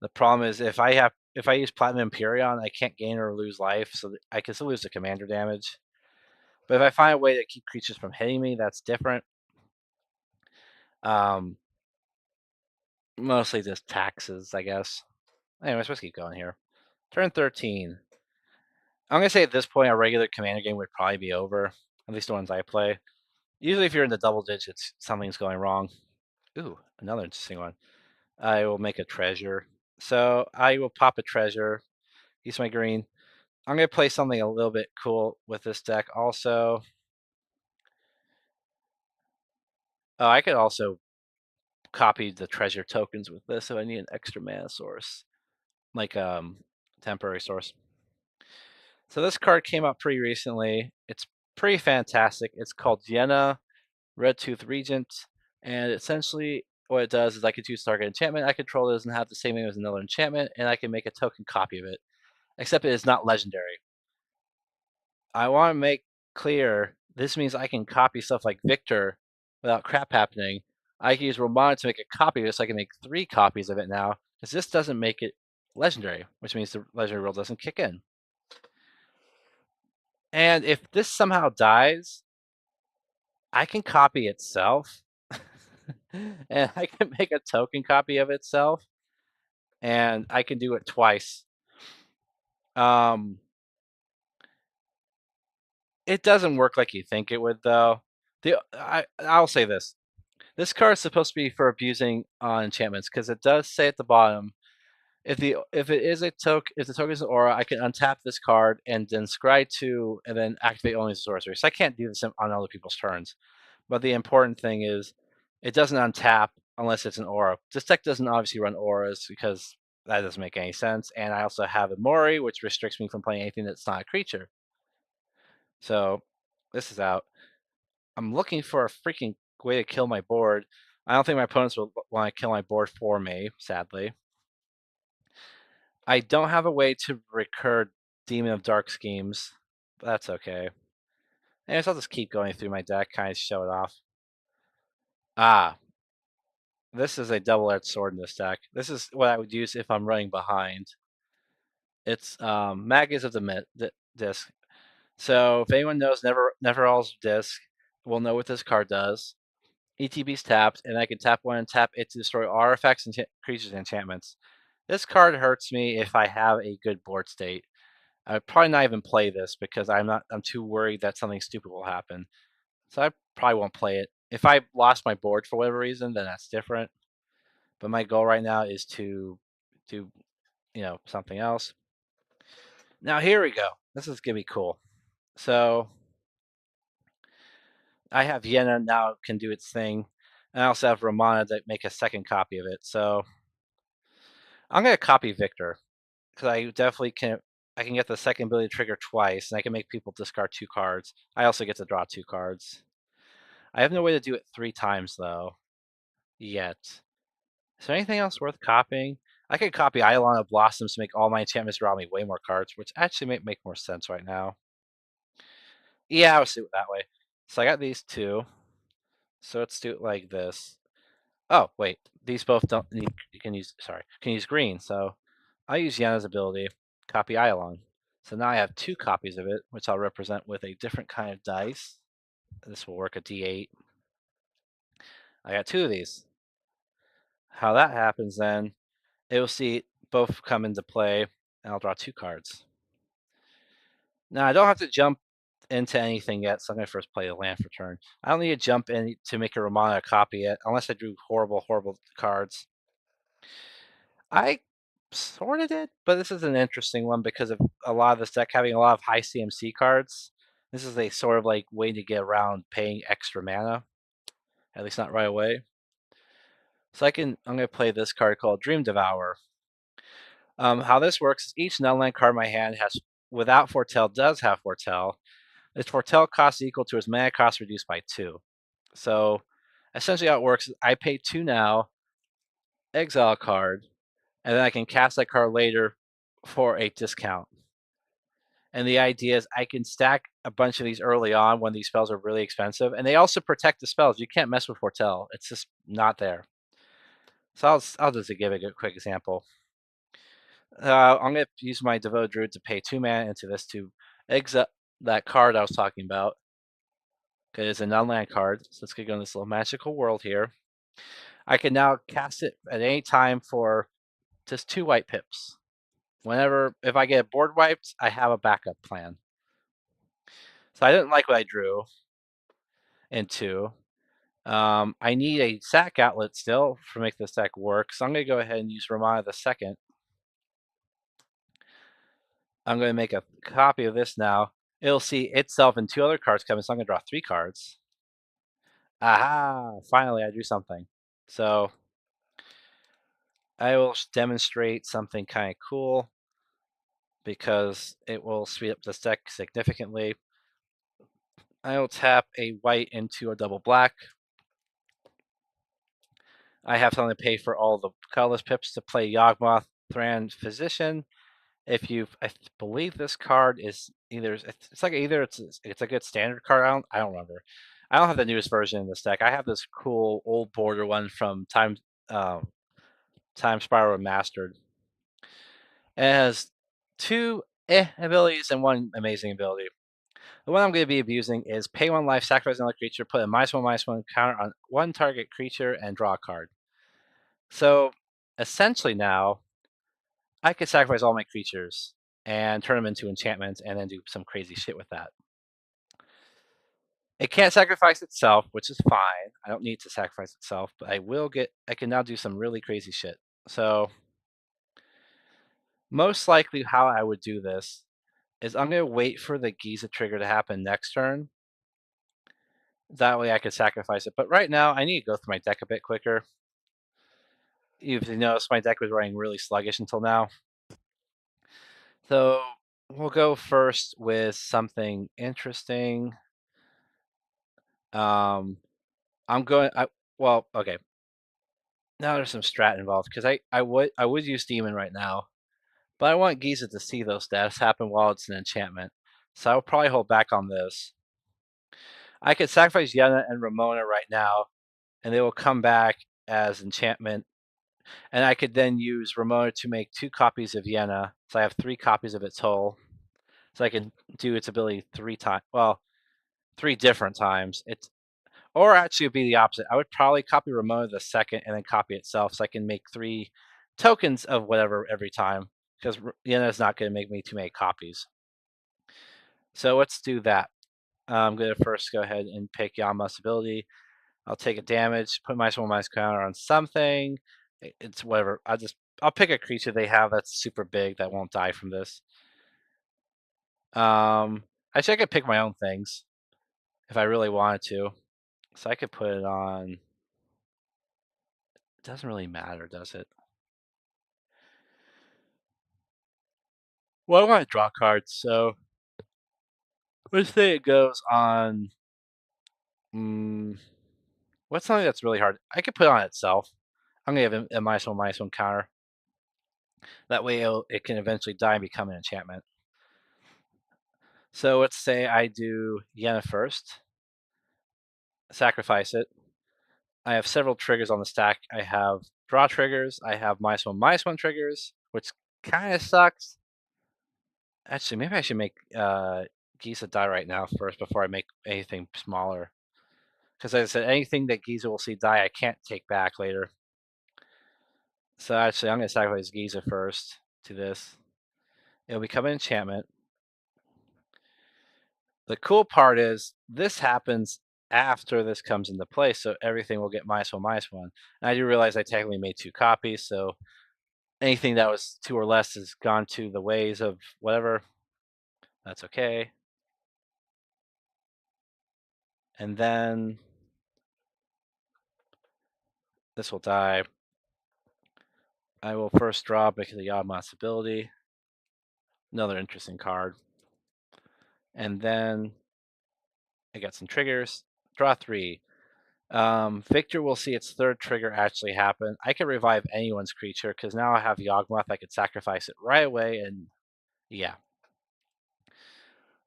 The problem is if I use Platinum Empyrean, I can't gain or lose life, so I can still lose the commander damage. But if I find a way to keep creatures from hitting me, that's different. Um, Mostly just taxes, I guess. Anyways, let's keep going here. Turn 13. I'm gonna say at this point, a regular commander game would probably be over. At least the ones I play. Usually, if you're in the double digits, something's going wrong. Ooh, another interesting one. I will make a treasure. So I will pop a treasure. Use my green. I'm going to play something a little bit cool with this deck also. Oh, I could also copy the treasure tokens with this if I need an extra mana source, like temporary source. So this card came out pretty recently. It's pretty fantastic. It's called Yenna, Red Tooth Regent, and essentially what it does is I could choose target enchantment I control. It doesn't have the same name as another enchantment, and I can make a token copy of it, except it is not legendary. I want to make clear this means I can copy stuff like Victor without crap happening. I can use Romana to make a copy of it, so I can make 3 copies of it now, because this doesn't make it legendary, which means the legendary rule doesn't kick in. And if this somehow dies, I can copy itself, and I can make a token copy of itself, and I can do it twice. Um, it doesn't work like you think it would, though. I'll say this. This card is supposed to be for abusing on enchantments because it does say at the bottom, if the token is an aura, I can untap this card and then scry 2 and then activate only the sorcery. So I can't do this on other people's turns. But the important thing is it doesn't untap unless it's an aura. This deck doesn't obviously run auras because that doesn't make any sense. And I also have a Mori, which restricts me from playing anything that's not a creature. So This is out. I'm looking for a freaking way to kill my board. I don't think my opponents will want to kill my board for me, sadly. I don't have a way to recur Demon of Dark Schemes, but that's okay. Anyways, I'll just keep going through my deck, kind of show it off. Ah, this is a double-edged sword in this deck. This is what I would use if I'm running behind. It's Magus of the Disc. So if anyone knows Neverall's Disc, will know what this card does. ETB's tapped, and I can tap one and tap it to destroy all effects and creatures and enchantments. This card hurts me if I have a good board state. I would probably not even play this because I'm too worried that something stupid will happen. So I probably won't play it. If I lost my board for whatever reason, then that's different. But my goal right now is to do, something else. Now here we go. This is gonna be cool. So I have Yenna now can do its thing. And I also have Romana that make a second copy of it. So I'm gonna copy Victor because I definitely can. I can get the second ability trigger twice, and I can make people discard 2 cards. I also get to draw 2 cards. I have no way to do it 3 times though, yet. Is there anything else worth copying? I could copy Eidolon of Blossoms to make all my enchantments draw me way more cards, which actually may make more sense right now. Yeah, I'll do it that way. So I got these 2. So let's do it like this. Oh, wait. These both don't need, can use green. So I'll use Yenna's ability, copy Eidolon. So now I have 2 copies of it, which I'll represent with a different kind of dice. This will work a D8. I got 2 of these. How that happens then, it will see both come into play, and I'll draw 2 cards. Now I don't have to jump into anything yet, so I'm going to first play the land for turn. I don't need to jump in to make a Romana copy it, unless I drew horrible, horrible cards. I sort of did, but this is an interesting one because of a lot of this deck having a lot of high CMC cards. This is a sort of like way to get around paying extra mana, at least not right away. So I'm going to play this card called Dream Devourer. How this works is each non-land card in my hand has, without Foretell, does have Foretell. Its Foretell cost is equal to its mana cost reduced by 2. So essentially how it works is I pay 2 now, exile a card, and then I can cast that card later for a discount. And the idea is I can stack a bunch of these early on when these spells are really expensive, and they also protect the spells. You can't mess with Foretell; it's just not there. So I'll just give a quick example. I'm going to use my Devoted Druid to pay 2 mana into this to exile that card I was talking about. Okay, it's a non-land card, so let's go in this little magical world here. I can now cast it at any time for just 2 white pips. If I get board wiped, I have a backup plan. So I didn't like what I drew in 2. I need a sack outlet still to make this deck work, so I'm going to go ahead and use Romana the second. I'm going to make a copy of this now. It'll see itself and 2 other cards coming, so I'm going to draw 3 cards. Aha! Finally, I drew something. So I will demonstrate something kind of cool because it will speed up this deck significantly. I will tap a white into a double black. I have something to pay for all the colorless pips to play Yawgmoth, Thran, Physician. I believe this card is it's a good standard card. I don't remember. I don't have the newest version in this deck. I have this cool old border one from Time Spiral Remastered. It has 2 abilities and 1 amazing ability. The one I'm going to be abusing is pay 1 life, sacrifice another creature, put a -1/-1 counter on 1 target creature, and draw a card. So essentially now, I could sacrifice all my creatures and turn them into enchantments and then do some crazy shit with that. It can't sacrifice itself, which is fine. I don't need to sacrifice itself, but I can now do some really crazy shit. So most likely how I would do this is I'm going to wait for the Giza trigger to happen next turn. That way I could sacrifice it. But right now I need to go through my deck a bit quicker. If you notice, my deck was running really sluggish until now. So we'll go first with something interesting. Um, I'm going. Well, okay. Now there's some strat involved because I would use demon right now, but I want Giza to see those stats happen while it's an enchantment, so I'll probably hold back on this. I could sacrifice Yenna and Ramona right now, and they will come back as enchantment. And I could then use Ramona to make 2 copies of Yenna, so I have 3 copies of its whole. So I can do its ability 3 times. Well, 3 different times. Or actually, it'd be the opposite. I would probably copy Ramona the second and then copy itself, so I can make 3 tokens of whatever every time. Because Yenna is not going to make me too many copies. So let's do that. I'm going to first go ahead and pick Yama's ability. I'll take a damage, put -1/- counter on something. It's whatever. I'll pick a creature they have that's super big that won't die from this. Actually, I could pick my own things if I really wanted to. So I could put it on. It doesn't really matter, does it? Well, I want to draw cards, so let's say it goes on. Mm, what's something that's really hard? I could put it on itself. I'm gonna give it a -1/- counter. That way, it can eventually die and become an enchantment. So let's say I do Yenna first, sacrifice it. I have several triggers on the stack. I have draw triggers. I have -1/- triggers, which kind of sucks. Actually, maybe I should make Giza die right now first before I make anything smaller. Because as I said, anything that Giza will see die, I can't take back later. So actually, I'm going to sacrifice Giza first to this. It'll become an enchantment. The cool part is this happens after this comes into play, so everything will get -1/-1. And I do realize I technically made 2 copies, so anything that was 2 or less has gone to the ways of whatever. That's okay. And then this will die. I will first draw because of the Yawgmoth's ability. Another interesting card. And then I got some triggers. Draw 3. Victor will see its third trigger actually happen. I can revive anyone's creature because now I have Yawgmoth. I could sacrifice it right away, and yeah.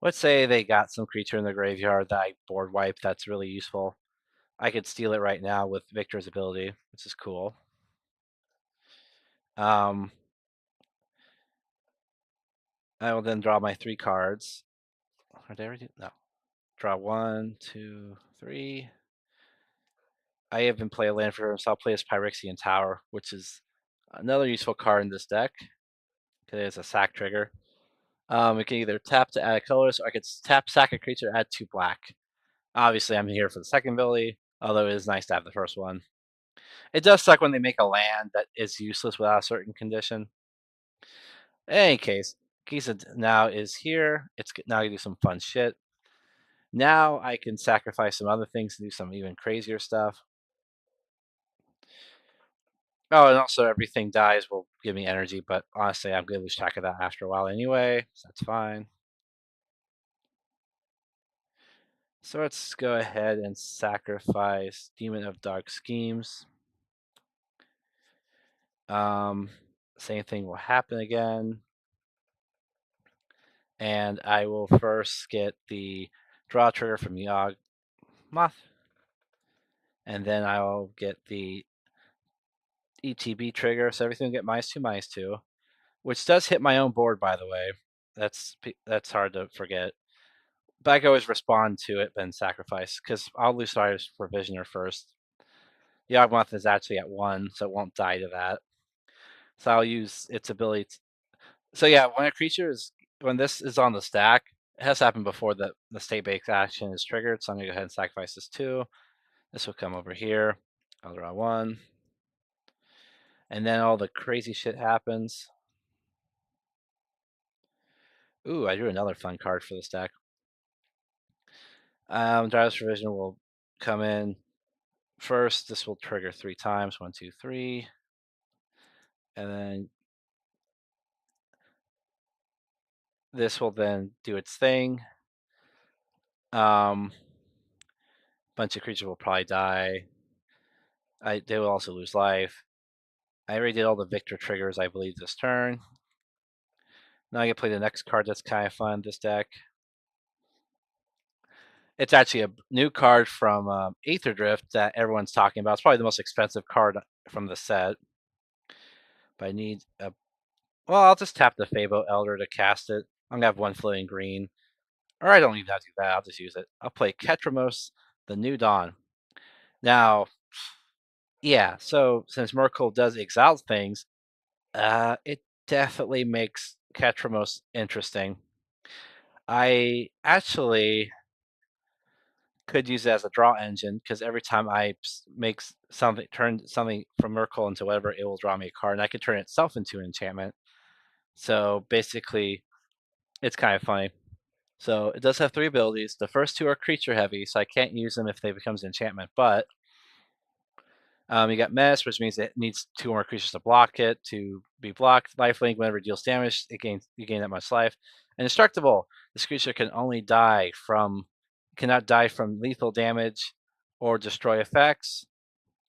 Let's say they got some creature in the graveyard that I board wipe that's really useful. I could steal it right now with Victor's ability, which is cool. Um, I will then draw my 3 cards. Are they already? No. Draw 1, 2, 3. I even play a land for him, so I'll play his Pyrexian Tower, which is another useful card in this deck because it has a sack trigger. We can either tap to add a colorless, or I could tap, sack a creature, add 2 black. Obviously, I'm here for the second ability, although it is nice to have the first one. It does suck when they make a land that is useless without a certain condition. In any case, Kisa now is here. It's now you do some fun shit. Now I can sacrifice some other things to do some even crazier stuff. Oh, and also everything dies will give me energy, but honestly, I'm going to lose track of that after a while anyway, so that's fine. So let's go ahead and sacrifice Demon of Dark Schemes. Um, Same thing will happen again. And I will first get the draw trigger from Yawgmoth. And then I'll get the ETB trigger, so everything will get -2/-2, which does hit my own board, by the way. That's hard to forget. But I can always respond to it and sacrifice, because I'll lose Cyrus for Visioner first. Yawgmoth is actually at 1, so it won't die to that. So I'll use its ability. So yeah, when this is on the stack, it has happened before that the state-based action is triggered. So I'm gonna go ahead and sacrifice this 2. This will come over here. I'll draw 1, and then all the crazy shit happens. Ooh, I drew another fun card for the stack. Drivers Provision will come in first. This will trigger 3 times. 1, 2, 3, and then this will then do its thing. Um, bunch of creatures will probably die. They will also lose life. I already did all the victor triggers, I believe, this turn. Now I can play the next card that's kind of fun, this deck. It's actually a new card from Aether Drift that everyone's talking about. It's probably the most expensive card from the set. But I need a... Well, I'll just tap the Fabo Elder to cast it. I'm going to have one floating green. Or I don't even have to do that. I'll just use it. I'll play Ketramos, the New Dawn. Now, yeah, so since Myrkul does exile things, it definitely makes Ketramos interesting. I actually could use it as a draw engine because every time I turn something from Myrkul into whatever, it will draw me a card, and I can turn itself into an enchantment. So basically, it's kind of funny. So it does have 3 abilities. The first 2 are creature heavy, so I can't use them if they become an enchantment. But you got Menace, which means it needs 2 more creatures to block it to be blocked. Lifelink, whenever it deals damage, you gain that much life. And Indestructible, this creature cannot die from lethal damage or destroy effects.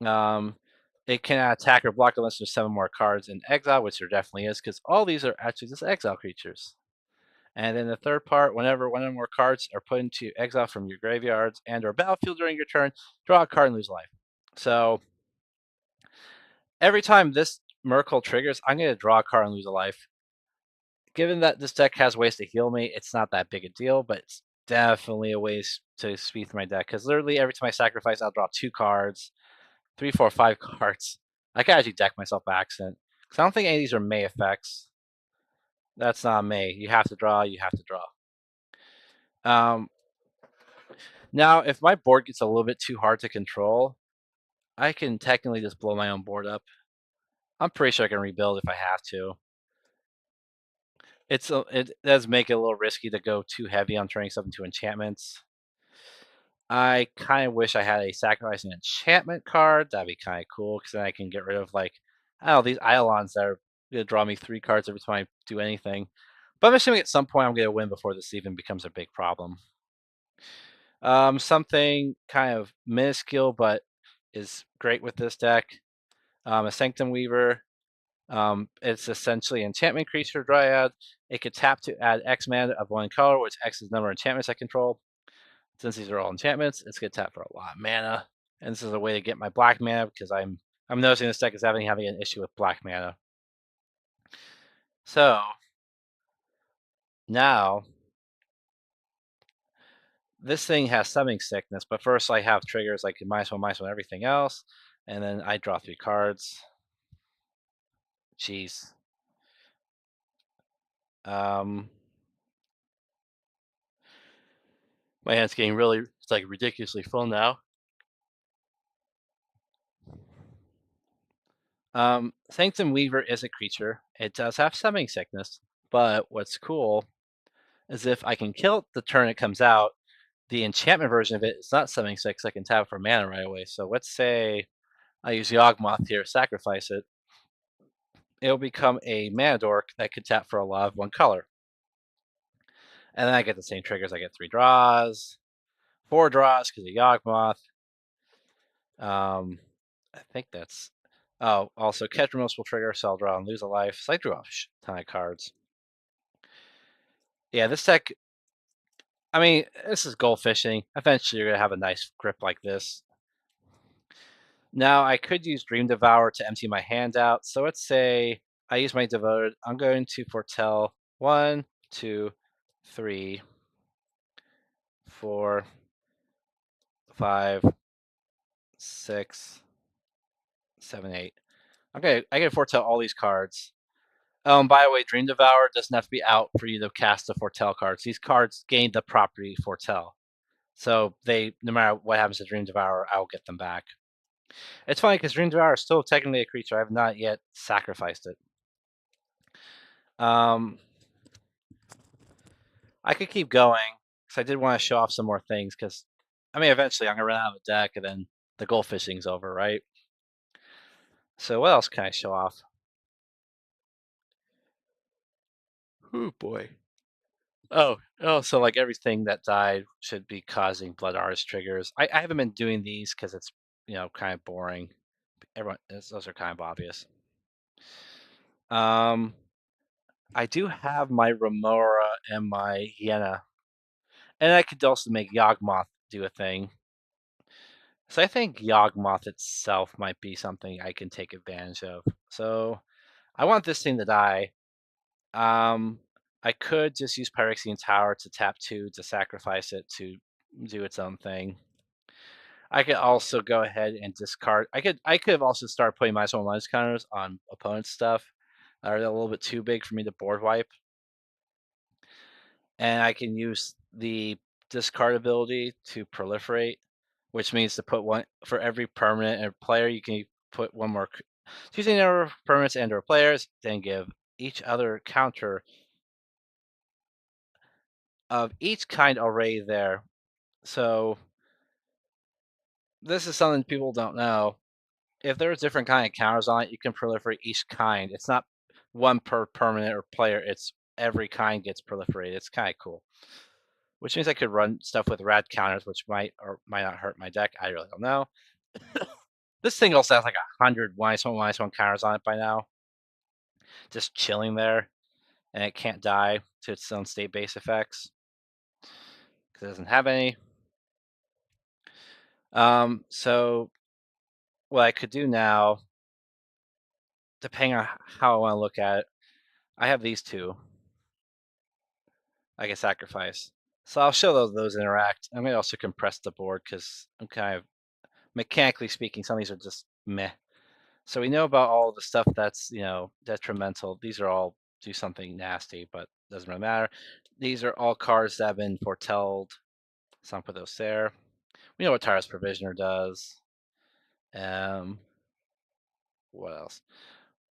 It cannot attack or block unless there's 7 more cards in exile, which there definitely is, because all these are actually just exile creatures. And then the third part, whenever one or more cards are put into exile from your graveyards and or battlefield during your turn, draw a card and lose life. So every time this Myrkul triggers, I'm going to draw a card and lose a life. Given that this deck has ways to heal me, it's not that big a deal, but it's definitely a ways to speed through my deck. Because literally every time I sacrifice, I'll draw 2 cards, 3, 4, 5 cards. I can actually deck myself by accident. Because I don't think any of these are May effects. That's not May. You have to draw, you have to draw. Now, if my board gets a little bit too hard to control, I can technically just blow my own board up. I'm pretty sure I can rebuild if I have to. It does make it a little risky to go too heavy on turning stuff into enchantments. I kind of wish I had a sacrifice an enchantment card. That'd be kind of cool because then I can get rid of I don't know, these Eidolons that are gonna draw me 3 cards every time I do anything. But I'm assuming at some point I'm gonna win before this even becomes a big problem. Something kind of minuscule but is great with this deck. A Sanctum Weaver. It's essentially an enchantment creature dryad. It could tap to add X mana of 1 color, which X is the number of enchantments I control. Since these are all enchantments, it's gonna tap for a lot of mana. And this is a way to get my black mana because I'm noticing this deck is having an issue with black mana. So now this thing has Summoning Sickness, but first I have triggers like -1/-1, everything else, and then I draw 3 cards. Jeez. My hand's getting it's ridiculously full now. Sanctum Weaver is a creature. It does have Summoning Sickness, but what's cool is if I can kill it the turn it comes out, the enchantment version of it is not Summoning Sickness. I can tap for mana right away. So let's say I use Yawgmoth here, sacrifice it. It'll become a mana dork that could tap for a lot of 1 color. And then I get the same triggers. I get 3 draws, 4 draws because of Yawgmoth. I think that's... Oh, also Ketramos will trigger, so I'll draw and lose a life. So I drew a ton of cards. Yeah, this deck... I mean, this is goldfishing. Eventually, you're going to have a nice grip like this. Now, I could use Dream Devour to empty my hand out. So let's say I use my Devoted. I'm going to foretell 1, 2, 3, 4, 5, 6, 7, 8. Okay, I can foretell all these cards. By the way, Dream Devour doesn't have to be out for you to cast the foretell cards. These cards gain the property foretell. So no matter what happens to Dream Devour, I'll get them back. It's funny because Dream Devour is still technically a creature. I have not yet sacrificed it. I could keep going because I did want to show off some more things because, I mean, eventually I'm going to run out of a deck and then the goldfishing's over, right? So what else can I show off? Oh boy. Oh, so like everything that died should be causing blood artist triggers. I haven't been doing these because it's kind of boring. Those are kind of obvious. Um, I do have my Remora and my Hyena, and I could also make Yawgmoth do a thing. So I think Yawgmoth itself might be something I can take advantage of. So I want this thing to die. Um, I could just use Pyrexian Tower to tap two to sacrifice it to do its own thing. I could also go ahead and discard. I could have also started putting my own minus counters on opponent's stuff. Are a little bit too big for me to board wipe, and I can use the discard ability to proliferate, which means to put one for every permanent and player. You can put one more. Choosing number of permanents and/or players, then give each other counter of each kind already there. So this is something people don't know. If there's different kind of counters on it, you can proliferate each kind. It's not one per permanent or player. It's every kind gets proliferated. It's kind of cool. Which means I could run stuff with rad counters, which might or might not hurt my deck. I really don't know. This thing also has like 100 -1/-1 counters on it by now, just chilling there, and it can't die to its own state base effects because it doesn't have any. So what I could do now, depending on how I want to look at it, I have these two I can sacrifice. So I'll show those interact. I may also compress the board because I'm kind of mechanically speaking, some of these are just meh. So we know about all the stuff that's detrimental. These are all do something nasty, but doesn't really matter. These are all cards that have been foretold. So I'll put those there. We know what Tyrus Provisioner does. Um, what else?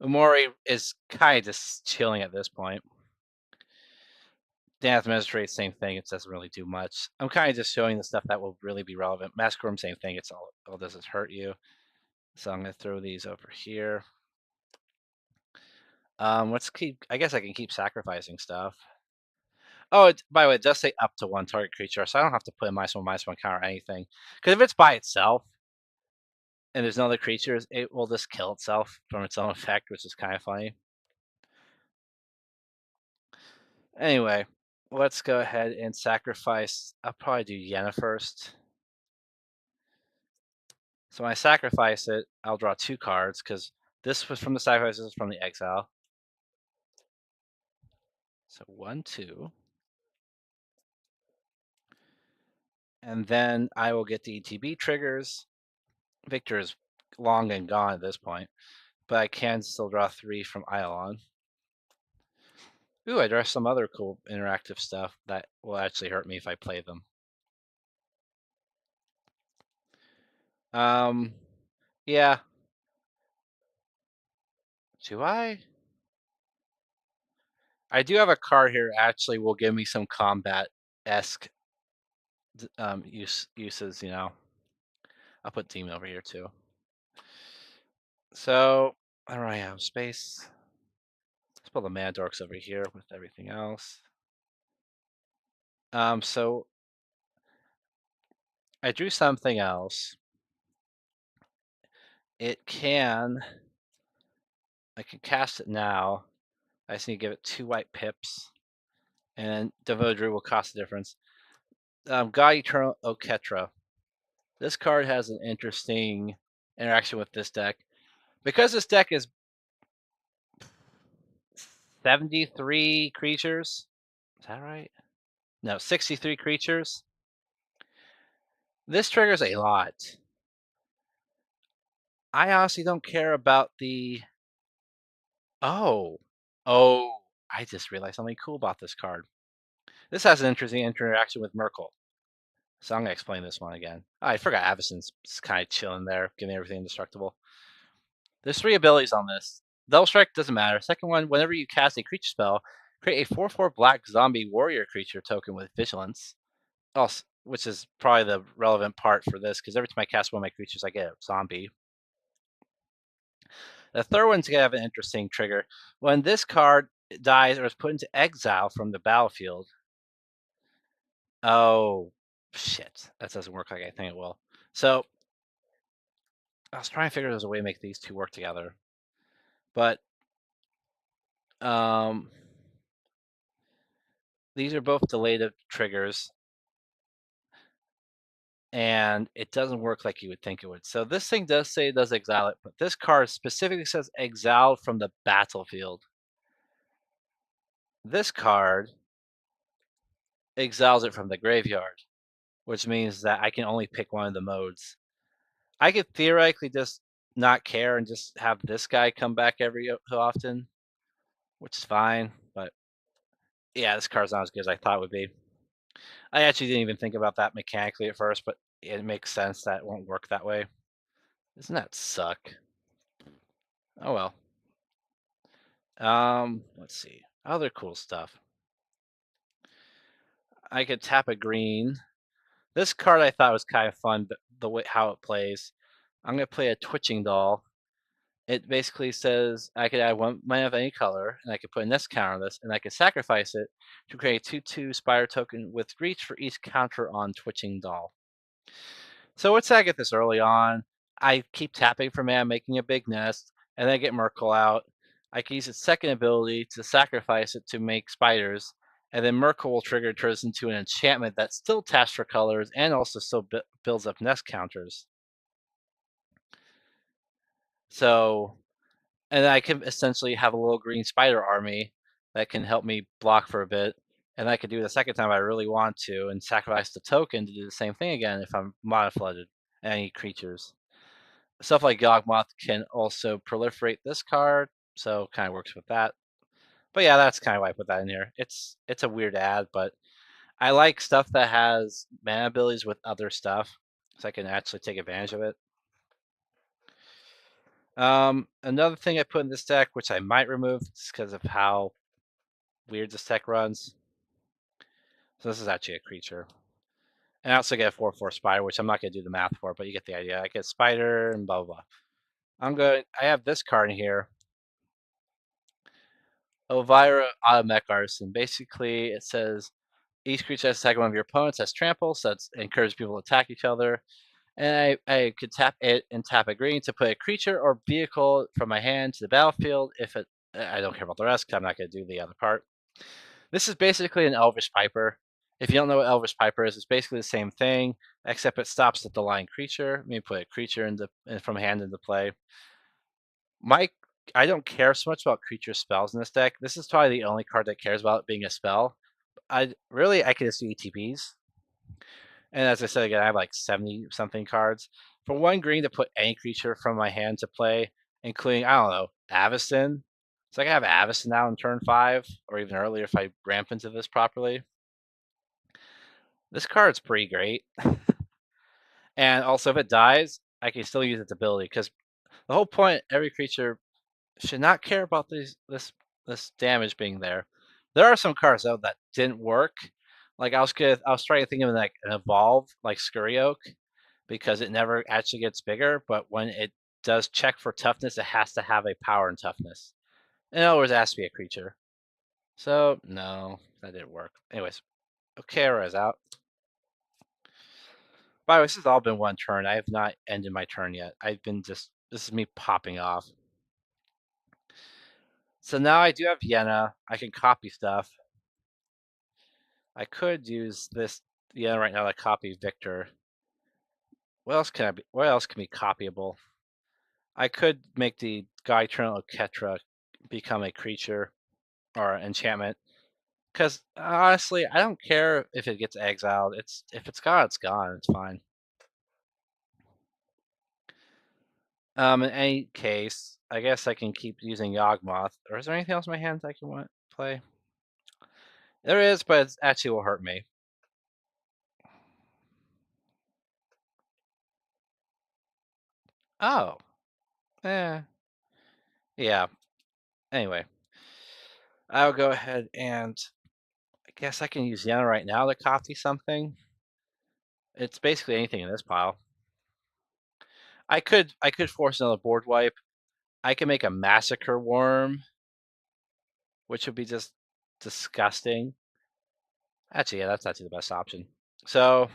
Umori is kind of just chilling at this point. Dance Magistrate, same thing. It doesn't really do much. I'm kind of just showing the stuff that will really be relevant. Mask Room, same thing. It's all does is hurt you. So I'm gonna throw these over here. Let's keep. I guess I can keep sacrificing stuff. Oh, by the way, it does say up to one target creature, so I don't have to put a -1/-1 counter or anything. Because if it's by itself and there's no other creatures, it will just kill itself from its own effect, which is kind of funny. Anyway, let's go ahead and sacrifice. I'll probably do Yenna first. So when I sacrifice it, I'll draw two cards because this was from the sacrifice, this is from the exile. So 1, 2. And then I will get the ETB triggers. Victor is long and gone at this point, but I can still draw 3 from Eidolon. Ooh, I draw some other cool interactive stuff that will actually hurt me if I play them. Yeah. Do I? I do have a card here. Actually, will give me some combat-esque uses. I'll put Demon over here too. So I don't really have space. Let's put the Mana Dorks over here with everything else. So I drew something else. It can. I can cast it now. I just need to give it 2 white pips, and Devodru will cost the difference. God Eternal Oketra. This card has an interesting interaction with this deck. Because this deck is 73 creatures. Is that right? No, 63 creatures. This triggers a lot. I honestly don't care about the. Oh. Oh. I just realized something cool about this card. This has an interesting interaction with Myrkul. So I'm going to explain this one again. Oh, I forgot Avacyn's kind of chilling there, giving everything indestructible. There's 3 abilities on this. Double Strike doesn't matter. Second one, whenever you cast a creature spell, create a 4/4 black zombie warrior creature token with vigilance. Also, which is probably the relevant part for this, because every time I cast one of my creatures, I get a zombie. The third one's going to have an interesting trigger. When this card dies or is put into exile from the battlefield, Oh, shit. That doesn't work like I think it will. So I was trying to figure there's a way to make these two work together, but um, these are both delayed triggers, and it doesn't work like you would think it would. So this thing does say it does exile it, but this card specifically says exiled from the battlefield. This card exiles it from the graveyard, which means that I can only pick one of the modes. I could theoretically just not care and just have this guy come back every so often, which is fine. But yeah, this card's not as good as I thought it would be. I actually didn't even think about that mechanically at first, but it makes sense that it won't work that way. Doesn't that suck? Oh well. Let's see. Other cool stuff. I could tap a green. This card I thought was kind of fun, but the way how it plays. I'm gonna play a twitching doll. It basically says I could add one mana of any color, and I could put a nest counter on this, and I could sacrifice it to create a 2/2 Spire token with reach for each counter on Twitching Doll. So let's say I get this early on. I keep tapping for mana, making a big nest, and then I get Myrkul out. I can use its second ability to sacrifice it to make spiders, and then Myrkul will trigger turns into an enchantment that still taps for colors and also still builds up nest counters. So and I can essentially have a little green spider army that can help me block for a bit. And I could do it a second time if I really want to and sacrifice the token to do the same thing again if I'm mana flooded any creatures. Stuff like Yawgmoth can also proliferate this card, so kind of works with that. But yeah, that's kind of why I put that in here. It's a weird ad, but I like stuff that has mana abilities with other stuff, so I can actually take advantage of it. Another thing I put in this deck, which I might remove just because of how weird this deck runs. So this is actually a creature. And I also get a 4/4 spider, which I'm not going to do the math for, but you get the idea. I get spider and blah, blah, blah. I have this card in here. Elvira Automech Artisan. Basically, it says each creature has attack one of your opponents has trample, so it encourages people to attack each other. And I could tap it and tap a green to put a creature or vehicle from my hand to the battlefield. If it, I don't care about the rest because I'm not going to do the other part. This is basically an Elvish Piper. If you don't know what Elvish Piper is, it's basically the same thing, except it stops at the line creature. Let me put a creature from hand into play. My I don't care so much about creature spells in this deck. This is probably the only card that cares about it being a spell. I could just do ETBs. And as I said again, I have like 70 something cards. For one green to put any creature from my hand to play, including, I don't know, Avacyn. So I can have Avacyn now in turn 5, or even earlier if I ramp into this properly. This card's pretty great. And also, if it dies, I can still use its ability, because the whole point, every creature should not care about this damage being there. There are some cards though that didn't work. Like I was trying to think of like an evolve like Scurry Oak because it never actually gets bigger, but when it does check for toughness, it has to have a power and toughness. In other words, it has to be a creature. So no, that didn't work. Anyways, Okera is out. By the way, this has all been one turn. I have not ended my turn yet. This is me popping off. So now I do have Vienna. I can copy stuff. I could use this Vienna right now to copy Victor. What else can be copyable? I could make the Guy Eternal Ketra become a creature or enchantment. Because honestly, I don't care if it gets exiled. If it's gone, it's gone. It's fine. In any case, I guess I can keep using Yawgmoth. Or is there anything else in my hands I can want to play? There is, but it actually will hurt me. Oh, eh, yeah. Anyway, I'll go ahead and I guess I can use Yana right now to copy something. It's basically anything in this pile. I could force another board wipe. I can make a massacre worm, which would be just disgusting. Actually, yeah, that's actually the best option. So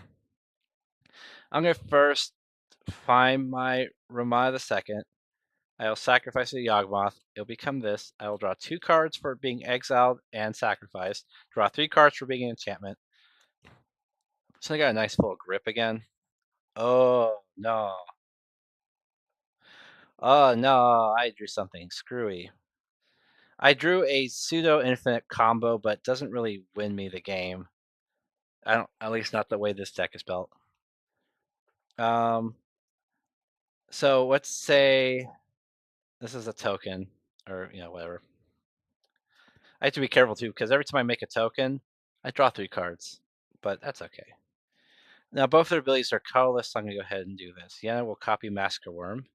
I'm gonna first find my Ramada the second. I will sacrifice a Yawgmoth. It'll become this. I will draw 2 cards for being exiled and sacrificed. Draw 3 cards for being an enchantment. So I got a nice full grip again. Oh no. Oh no, I drew something screwy. I drew a pseudo infinite combo, but doesn't really win me the game. I don't, at least not the way this deck is built. Um, so let's say this is a token, or whatever. I have to be careful too, because every time I make a token, I draw 3 cards, but that's okay. Now both their abilities are colorless, so I'm gonna go ahead and do this. Yeah, we'll copy Masker Worm.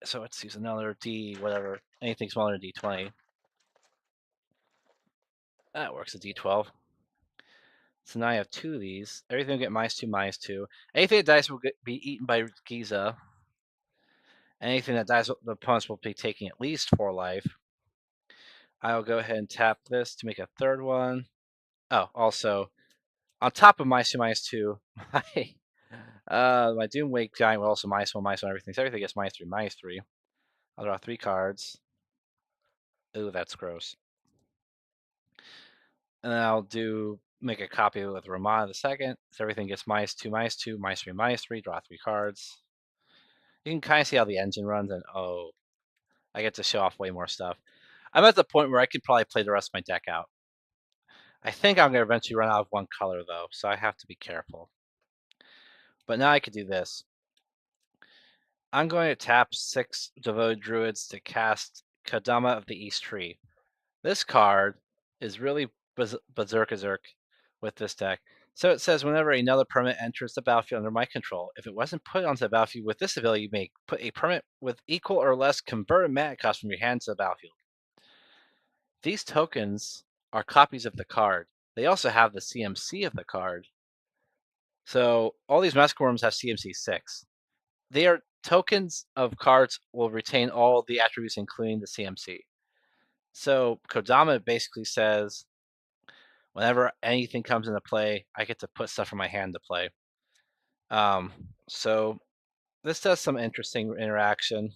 So let's use another D, whatever, anything smaller than D20. That works, a D12. So now I have 2 of these. Everything will get -2, -2. Anything that dies will be eaten by Giza. Anything that dies, the opponents will be taking at least 4 life. I'll go ahead and tap this to make a third one. Oh, also, on top of -2, my Doomwake Giant will also -1 everything. So everything gets -3, -3. I'll draw 3 cards. Ooh, that's gross. And then I'll make a copy with Ramon the second. So everything gets -2, -2, -3, -3. Draw 3 cards. You can kind of see how the engine runs, and oh, I get to show off way more stuff. I'm at the point where I could probably play the rest of my deck out. I think I'm going to eventually run out of one color, though, so I have to be careful. But now I could do this. I'm going to tap 6 Devoted Druids to cast Kadama of the East Tree. This card is really berserk with this deck. So it says whenever another permanent enters the battlefield under my control, if it wasn't put onto the battlefield with this ability, you may put a permanent with equal or less converted mana cost from your hand to the battlefield. These tokens are copies of the card. They also have the CMC of the card. So all these Mask Worms have CMC 6. They are tokens of cards will retain all the attributes, including the CMC. So Kodama basically says, whenever anything comes into play, I get to put stuff from my hand to play. So this does some interesting interaction.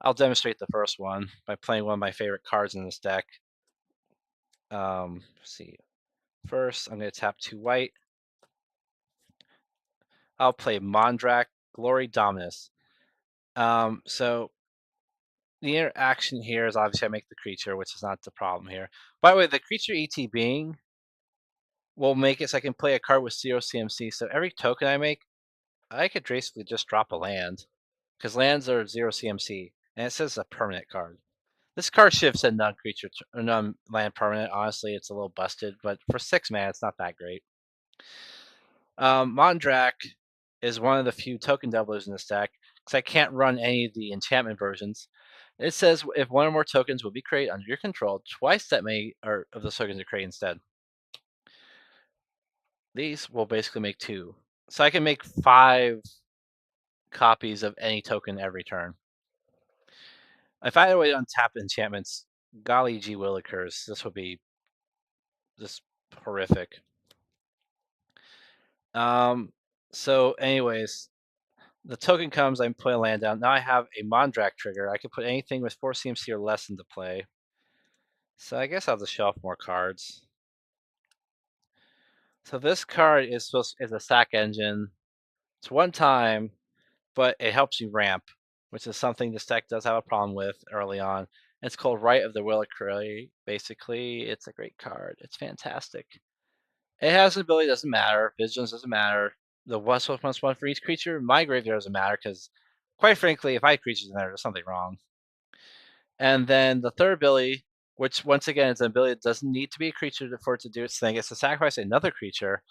I'll demonstrate the first one by playing one of my favorite cards in this deck. Let's see. First, I'm going to tap 2 white. I'll play Mondrak, Glory Dominus. So the interaction here is obviously I make the creature, which is not the problem here. By the way, the creature ET being will make it so I can play a card with 0 CMC. So every token I make, I could basically just drop a land, because lands are 0 CMC, and it says a permanent card. This card should have said non-creature or non-land permanent. Honestly, it's a little busted, but for 6 mana, it's not that great. Mondrak is one of the few token doublers in this deck, because I can't run any of the enchantment versions. It says if one or more tokens will be created under your control, twice that many of those tokens are created instead. These will basically make 2. So I can make 5 copies of any token every turn. If I had a way to untap enchantments, golly gee willikers, this would be just horrific. So anyways, the token comes, I put a land down. Now I have a Mondrak trigger. I can put anything with 4 CMC or less into play. So I guess I'll just show off more cards. So this card is a sack engine. It's 1 time, but it helps you ramp, which is something this deck does have a problem with early on. It's called Right of the Willikers. Basically, it's a great card. It's fantastic. It has an ability, doesn't matter. Vigilance doesn't matter. The +1/+1 for each creature, my graveyard doesn't matter, because quite frankly, if I have creatures in there, there's something wrong. And then the third ability, which once again is an ability that doesn't need to be a creature for it to do its thing, is to sacrifice another creature.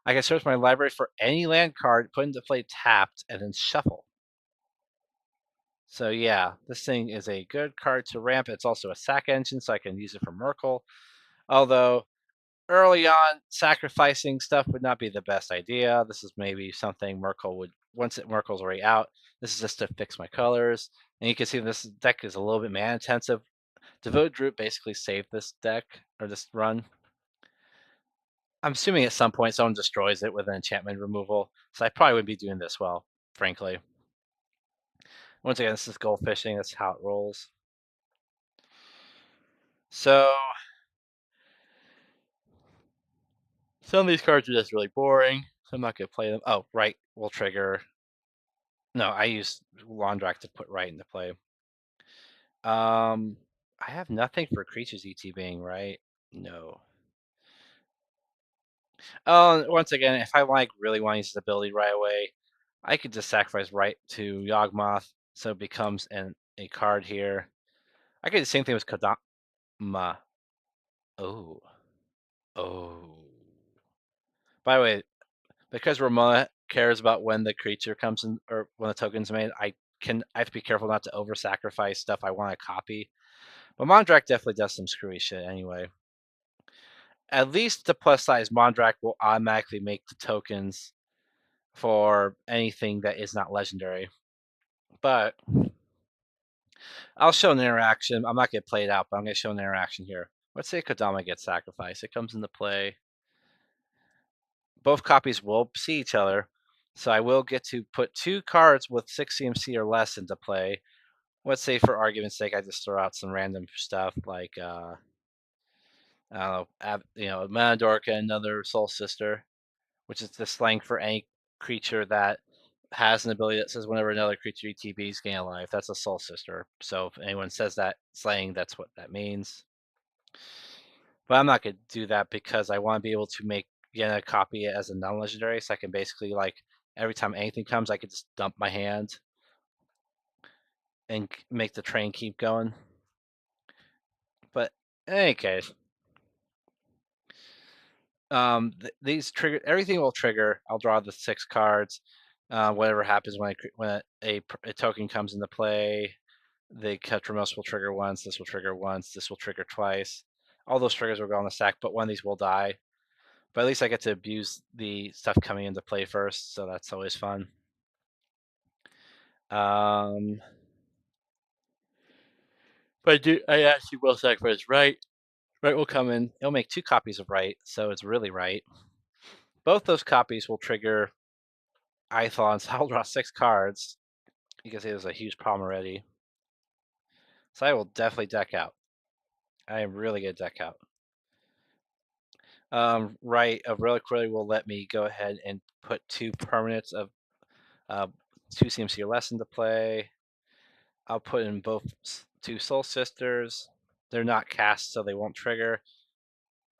I can search my library for any land card, put into play tapped, and then shuffle. So yeah, this thing is a good card to ramp. It's also a sack engine, so I can use it for Myrkul. Although early on, sacrificing stuff would not be the best idea. This is maybe something Myrkul would, once Myrkul's already out, this is just to fix my colors. And you can see this deck is a little bit mana intensive. Devoted Druid basically saved this deck, or this run. I'm assuming at some point someone destroys it with an enchantment removal, so I probably wouldn't be doing this well, frankly. Once again, this is goldfishing. That's how it rolls. So some of these cards are just really boring, so I'm not gonna play them. Oh, right will trigger. No, I use Laundrak to put right into play. I have nothing for creatures ETBing, right? No. Oh, once again, if I really want to use this ability right away, I could just sacrifice right to Yawgmoth, so it becomes a card here. I could do the same thing with Kodama. Oh, oh. By the way, because Ramona cares about when the creature comes in or when the token's made, I have to be careful not to over sacrifice stuff I want to copy. But Mondrak definitely does some screwy shit anyway. At least the plus size Mondrak will automatically make the tokens for anything that is not legendary. But I'll show an interaction. I'm not going to play it out, but I'm going to show an interaction here. Let's say Kodama gets sacrificed. It comes into play. Both copies will see each other. So I will get to put 2 cards with 6 CMC or less into play. Let's say for argument's sake, I just throw out some random stuff like, I don't know, Manadorka, another Soul Sister, which is the slang for any creature that has an ability that says whenever another creature ETBs gain a life, that's a Soul Sister. So if anyone says that slang, that's what that means. But I'm not going to do that because I want to be able to make Yenna copy it as a non-legendary, so I can basically, like, every time anything comes, I can just dump my hand and make the train keep going. But in any case, these trigger everything will trigger. I'll draw the 6 cards. Whatever happens when a token comes into play, the Ketramos will trigger once. This will trigger once. This will trigger twice. All those triggers will go on the stack, but one of these will die. But at least I get to abuse the stuff coming into play first, so that's always fun. Um, but I actually will sacrifice right. Right will come in. It'll make 2 copies of right, so it's really right. Both those copies will trigger Ithons. I'll draw 6 cards. You can see there's a huge problem already. So I will definitely deck out. I am really gonna deck out. Right, a relic really will let me go ahead and put 2 permanents of 2 CMC or less into play. I'll put in both 2 Soul Sisters. They're not cast, so they won't trigger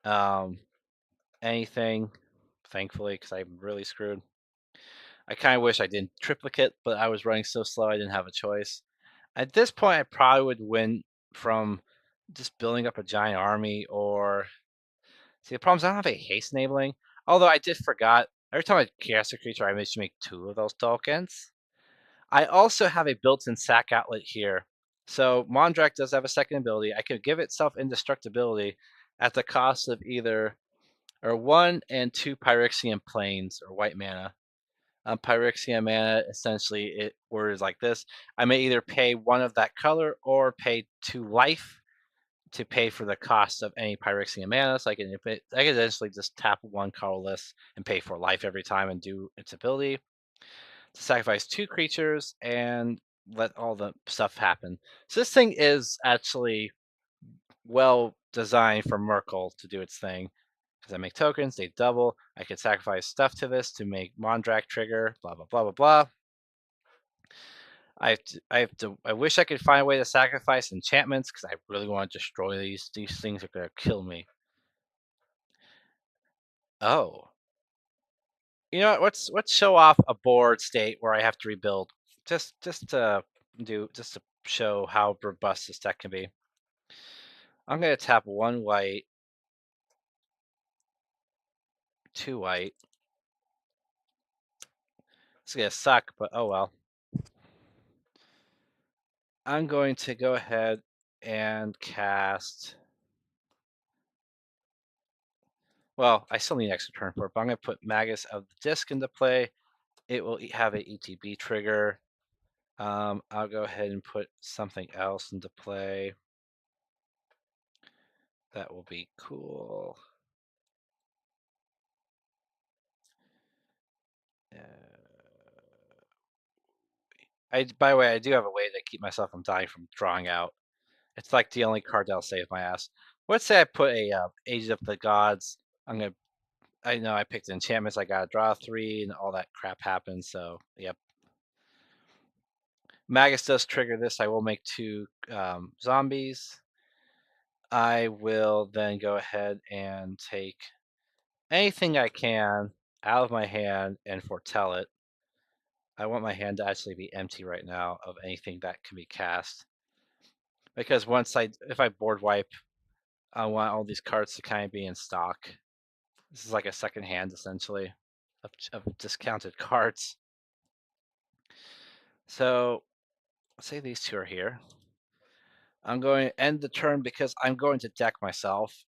um, anything, thankfully, because I'm really screwed. I kind of wish I didn't triplicate, but I was running so slow I didn't have a choice. At this point, I probably would win from just building up a giant army or... See, the problem is I don't have a haste enabling. Although I did forgot, every time I cast a creature, I manage to make 2 of those tokens. I also have a built-in sack outlet here. So Mondrak does have a second ability. I could give itself indestructibility at the cost of either 1 and 2 Pyrexian planes or white mana. Pyrexian mana, essentially, it words like this. I may either pay 1 of that color or pay 2 life to pay for the cost of any Pyrexian mana. So I can essentially just tap 1 colorless and pay for life every time and do its ability to sacrifice 2 creatures and let all the stuff happen. So this thing is actually well designed for Myrkul to do its thing. Because I make tokens, they double. I could sacrifice stuff to this to make Mondrak trigger, blah, blah, blah, blah, blah. I wish I could find a way to sacrifice enchantments because I really want to destroy these. These things are going to kill me. Oh. You know what? Let's show off a board state where I have to rebuild. Just to show how robust this deck can be. I'm gonna tap 1 white, 2 white. It's gonna suck, but oh well. I'm going to go ahead and cast. Well, I still need an extra turn for it, but I'm gonna put Magus of the Disc into play. It will have a ETB trigger. I'll go ahead and put something else into play. That will be cool. By the way, I do have a way to keep myself from dying from drawing out. It's like the only card that'll save my ass. Let's say I put a Age of the Gods. I'm gonna. I know I picked enchantments. I gotta draw 3, and all that crap happens. So yep. Magus does trigger this. I will make 2 zombies. I will then go ahead and take anything I can out of my hand and foretell it. I want my hand to actually be empty right now of anything that can be cast. Because if I board wipe, I want all these cards to kind of be in stock. This is like a second hand, essentially, of discounted cards. So, let's say these 2 are here. I'm going to end the turn because I'm going to deck myself.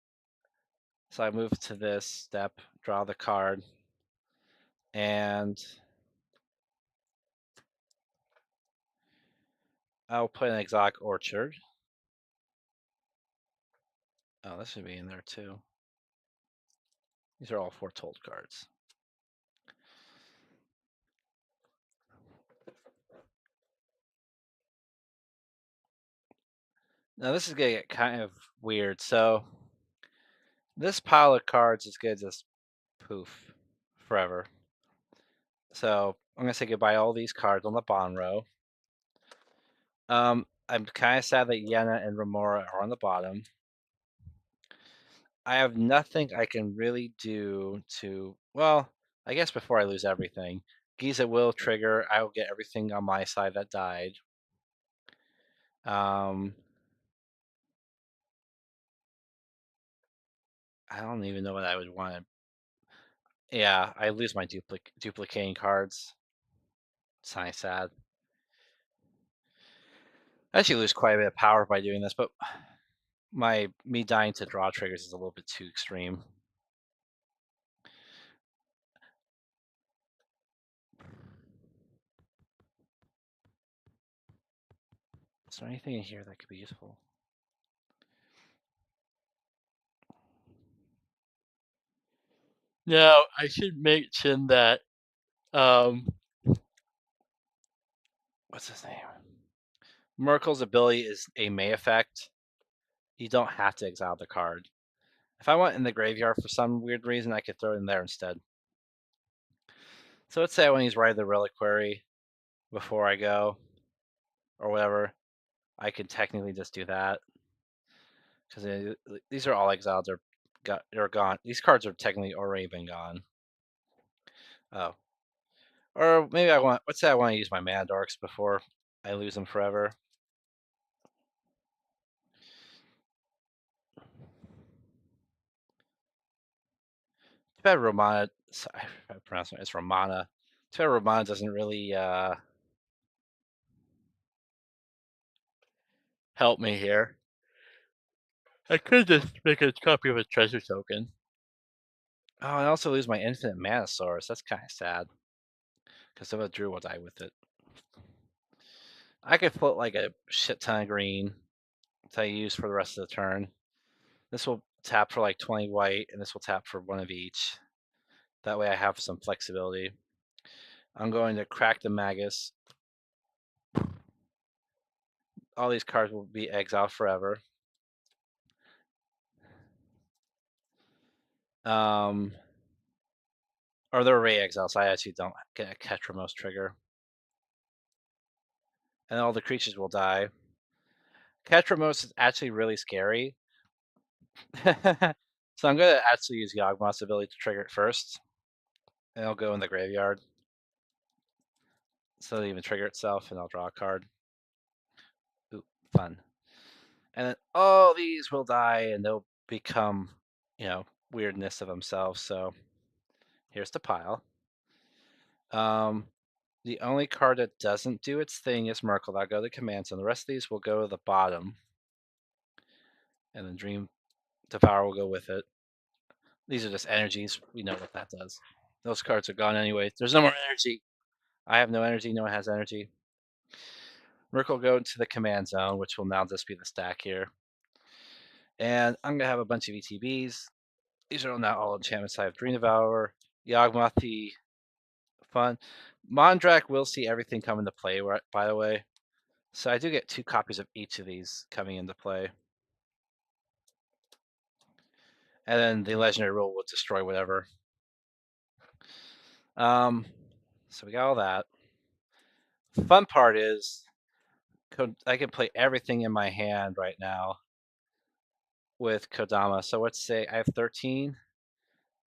So I move to this step, draw the card, and I'll play an Exotic Orchard. Oh, this should be in there too. These are all foretold cards. Now this is gonna get kind of weird. So this pile of cards is gonna just poof forever. So I'm gonna say goodbye to all these cards on the bottom row. I'm kind of sad that Yenna and Remora are on the bottom. I have nothing I can really do to, well, I guess before I lose everything, Giza will trigger. I will get everything on my side that died. Um, I don't even know what I would want to. Yeah, I lose my duplicating cards. It's kind of sad. I actually lose quite a bit of power by doing this, but me dying to draw triggers is a little bit too extreme. Is there anything in here that could be useful? No, I should mention that what's his name? Myrkul's ability is a May effect. You don't have to exile the card. If I want in the graveyard for some weird reason, I could throw it in there instead. So let's say I want to use Ride the Reliquary before I go, or whatever. I could technically just do that because these are all exiled. They're gone. These cards are technically already been gone. Oh, or maybe let's say I want to use my Mana Dorks before I lose them forever. Too bad Romana. Sorry, if I pronounce it, it's Romana. Too bad Romana doesn't really help me here. I could just make a copy of a treasure token. Oh, I also lose my infinite mana source. That's kind of sad. Because if I drew, will die with it. I could put like a shit ton of green to use for the rest of the turn. This will tap for like 20 white, and this will tap for 1 of each. That way I have some flexibility. I'm going to crack the Magus. All these cards will be exiled forever. Or they're already exiled, so I actually don't get a Ketramos trigger. And all the creatures will die. Ketramos is actually really scary. So I'm going to actually use Yawgmoth's ability to trigger it first. And I'll go in the graveyard. So it'll even trigger itself, and I'll draw a card. Ooh, fun. And then all these will die, and they'll become, weirdness of themselves. So here's the pile. The only card that doesn't do its thing is Myrkul. I'll go to the command zone. The rest of these will go to the bottom. And then Dream Devour will go with it. These are just energies. We know what that does. Those cards are gone anyway. There's no more energy. I have no energy. No one has energy. Myrkul will go into the command zone, which will now just be the stack here. And I'm going to have a bunch of ETBs. These are now all enchantments. I have Dream Devourer, Yawgmoth, the Fun. Mondrak will see everything come into play, by the way. So I do get 2 copies of each of these coming into play. And then the legendary rule will destroy whatever. So we got all that. The fun part is I can play everything in my hand right now with Kodama. So let's say I have 13.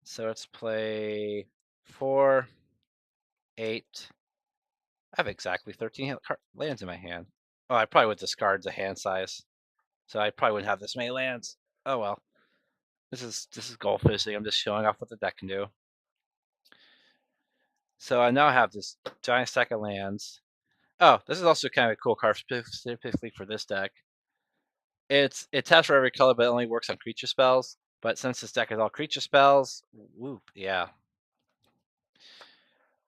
So let's play 4, 8. I have exactly 13 lands in my hand. Oh, I probably would discard the hand size. So I probably wouldn't have this many lands. Oh well. This is Goldfishing. I'm just showing off what the deck can do. So I now have this giant stack of lands. Oh, this is also kind of a cool card specifically for this deck. It taps for every color, but it only works on creature spells. But since this deck is all creature spells, whoop, yeah.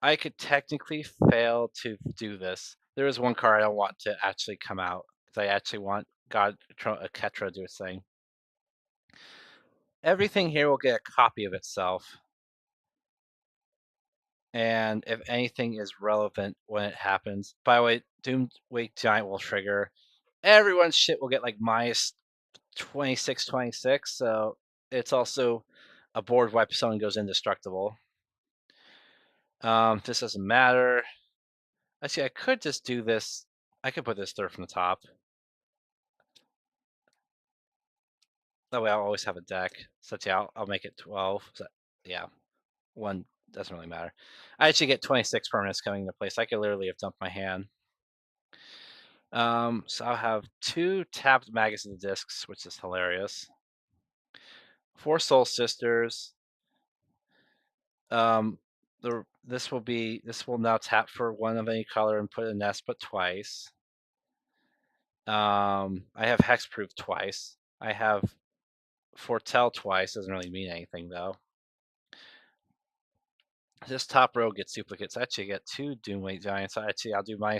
I could technically fail to do this. There is one card I don't want to actually come out because I actually want God Ketra to do its thing. Everything here will get a copy of itself. And if anything is relevant when it happens. By the way, Doomwake Giant will trigger. Everyone's shit will get like minus 26, 26. So it's also a board wipe if someone goes indestructible. This doesn't matter. Actually, I could just do this. I could put this third from the top. That way I'll always have a deck. So yeah, I'll make it 12. So, yeah, 1 doesn't really matter. I actually get 26 permanents coming into place. I could literally have dumped my hand. So I'll have 2 tapped Magazine Discs, which is hilarious. 4 Soul Sisters. This will now tap for 1 of any color and put a nest, but twice. I have Hexproof twice. I have Foretell twice. Doesn't really mean anything though. This top row gets duplicates. I actually get 2 Doomweight Giants. I'll do my.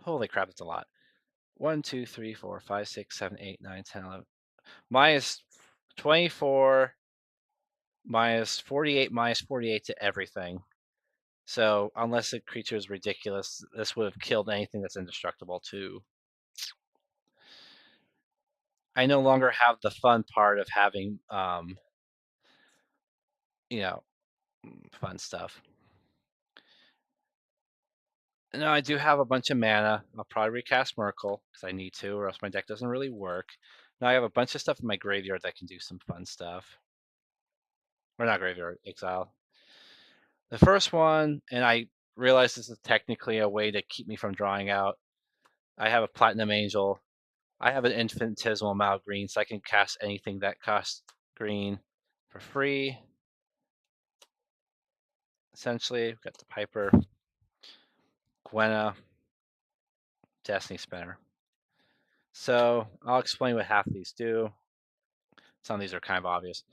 Holy crap, it's a lot. 1, 2, 3, 4, 5, 6, 7, 8, 9, 10, 11. Minus 24, minus 48, minus 48 to everything. So unless the creature is ridiculous, this would have killed anything that's indestructible too. I no longer have the fun part of having, you know, fun stuff. Now I do have a bunch of mana. I'll probably recast Myrkul because I need to, or else my deck doesn't really work. Now I have a bunch of stuff in my graveyard that can do some fun stuff. Or not graveyard, exile. The first one, and I realize this is technically a way to keep me from drawing out. I have a Platinum Angel. I have an infinitesimal amount of green, so I can cast anything that costs green for free. Essentially, we've got the Piper, Gwenna, Destiny Spinner. So I'll explain what half of these do. Some of these are kind of obvious.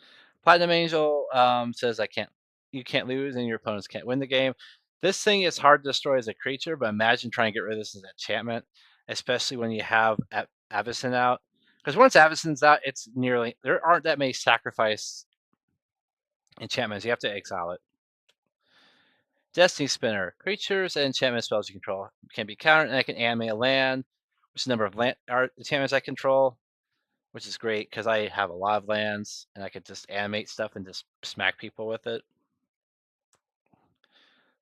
Platinum Angel says you can't lose and your opponents can't win the game. This thing is hard to destroy as a creature, but imagine trying to get rid of this as an enchantment, especially when you have Avacyn out. Because once Avacyn's out, there aren't that many sacrifice enchantments. You have to exile it. Destiny Spinner. Creatures and enchantment spells you control can be countered, and I can animate a land, which is the number of enchantments I control, which is great because I have a lot of lands, and I could just animate stuff and just smack people with it.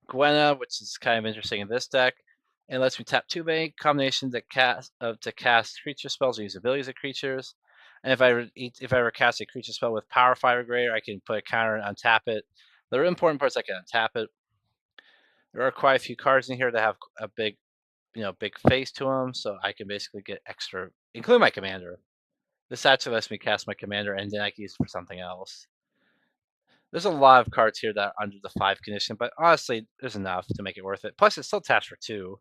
Gwenna, which is kind of interesting in this deck. It lets me tap 2 many combinations to cast creature spells or use abilities of creatures. And if I ever cast a creature spell with Power 5 or greater, I can put a counter and untap it. The important part is I can untap it. There are quite a few cards in here that have a big face to them, so I can basically get extra, including my commander. This actually lets me cast my commander and then I can use it for something else. There's a lot of cards here that are under the 5 condition, but honestly, there's enough to make it worth it. Plus, it still taps for 2.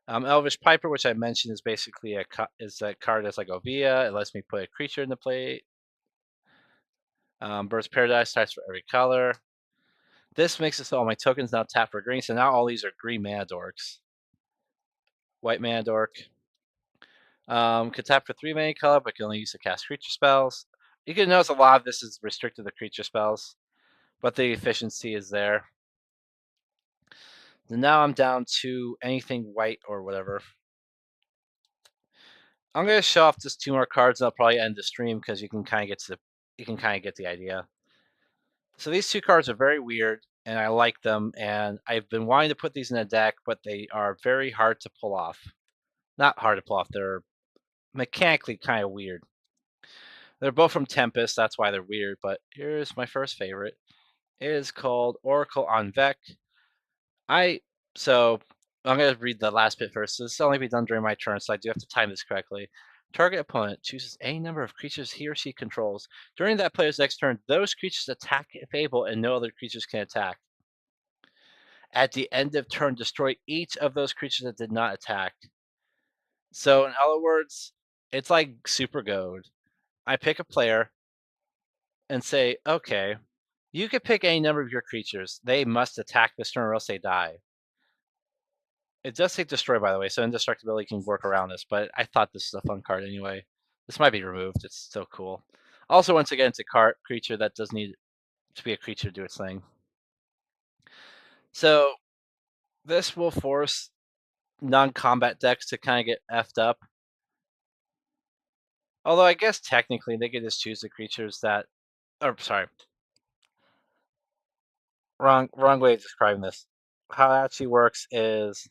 Elvish Piper, which I mentioned, is basically a card that's like Ovia. It lets me put a creature into play. Bird's Paradise taps for every color. This makes it so all my tokens now tap for green, so now all these are green mana dorks. White mana dork. Could tap for 3 mana color, but can only use to cast creature spells. You can notice a lot of this is restricted to creature spells, but the efficiency is there. Now I'm down to anything white or whatever. I'm gonna show off just two more cards, and I'll probably end the stream because you can kind of get the idea. So these two cards are very weird, and I like them, and I've been wanting to put these in a deck, but they are very hard to pull off. Not hard to pull off; they're mechanically kind of weird. They're both from Tempest, that's why they're weird. But here's my first favorite. It is called Oracle on Vec. I so I'm gonna read the last bit first. So this will only be done during my turn, so I do have to time this correctly. Target opponent chooses any number of creatures he or she controls. During that player's next turn, those creatures attack if able, and no other creatures can attack. At the end of turn, destroy each of those creatures that did not attack. So in other words, it's like Super Goad. I pick a player and say, okay, you can pick any number of your creatures. They must attack this turn or else they die. It does say destroy, by the way, so indestructibility can work around this, but I thought this was a fun card anyway. This might be removed. It's still cool. Also, once again, it's a creature that does need to be a creature to do its thing. So this will force non-combat decks to kind of get effed up. Although I guess technically they could just choose the creatures that... Or, sorry. Wrong way of describing this. How it actually works is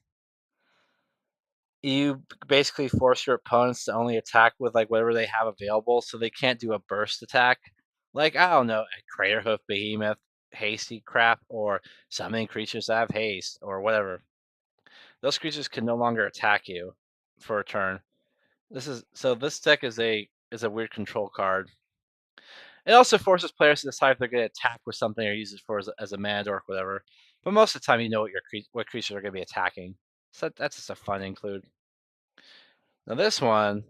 you basically force your opponents to only attack with like whatever they have available, so they can't do a burst attack. Like, I don't know, a Craterhoof Behemoth, hasty crap, or summoning creatures that have haste, or whatever. Those creatures can no longer attack you for a turn. This deck is a weird control card. It also forces players to decide if they're going to attack with something or use it for as a mana dork, whatever. But most of the time, you know what creatures are going to be attacking. So that's just a fun include. Now this one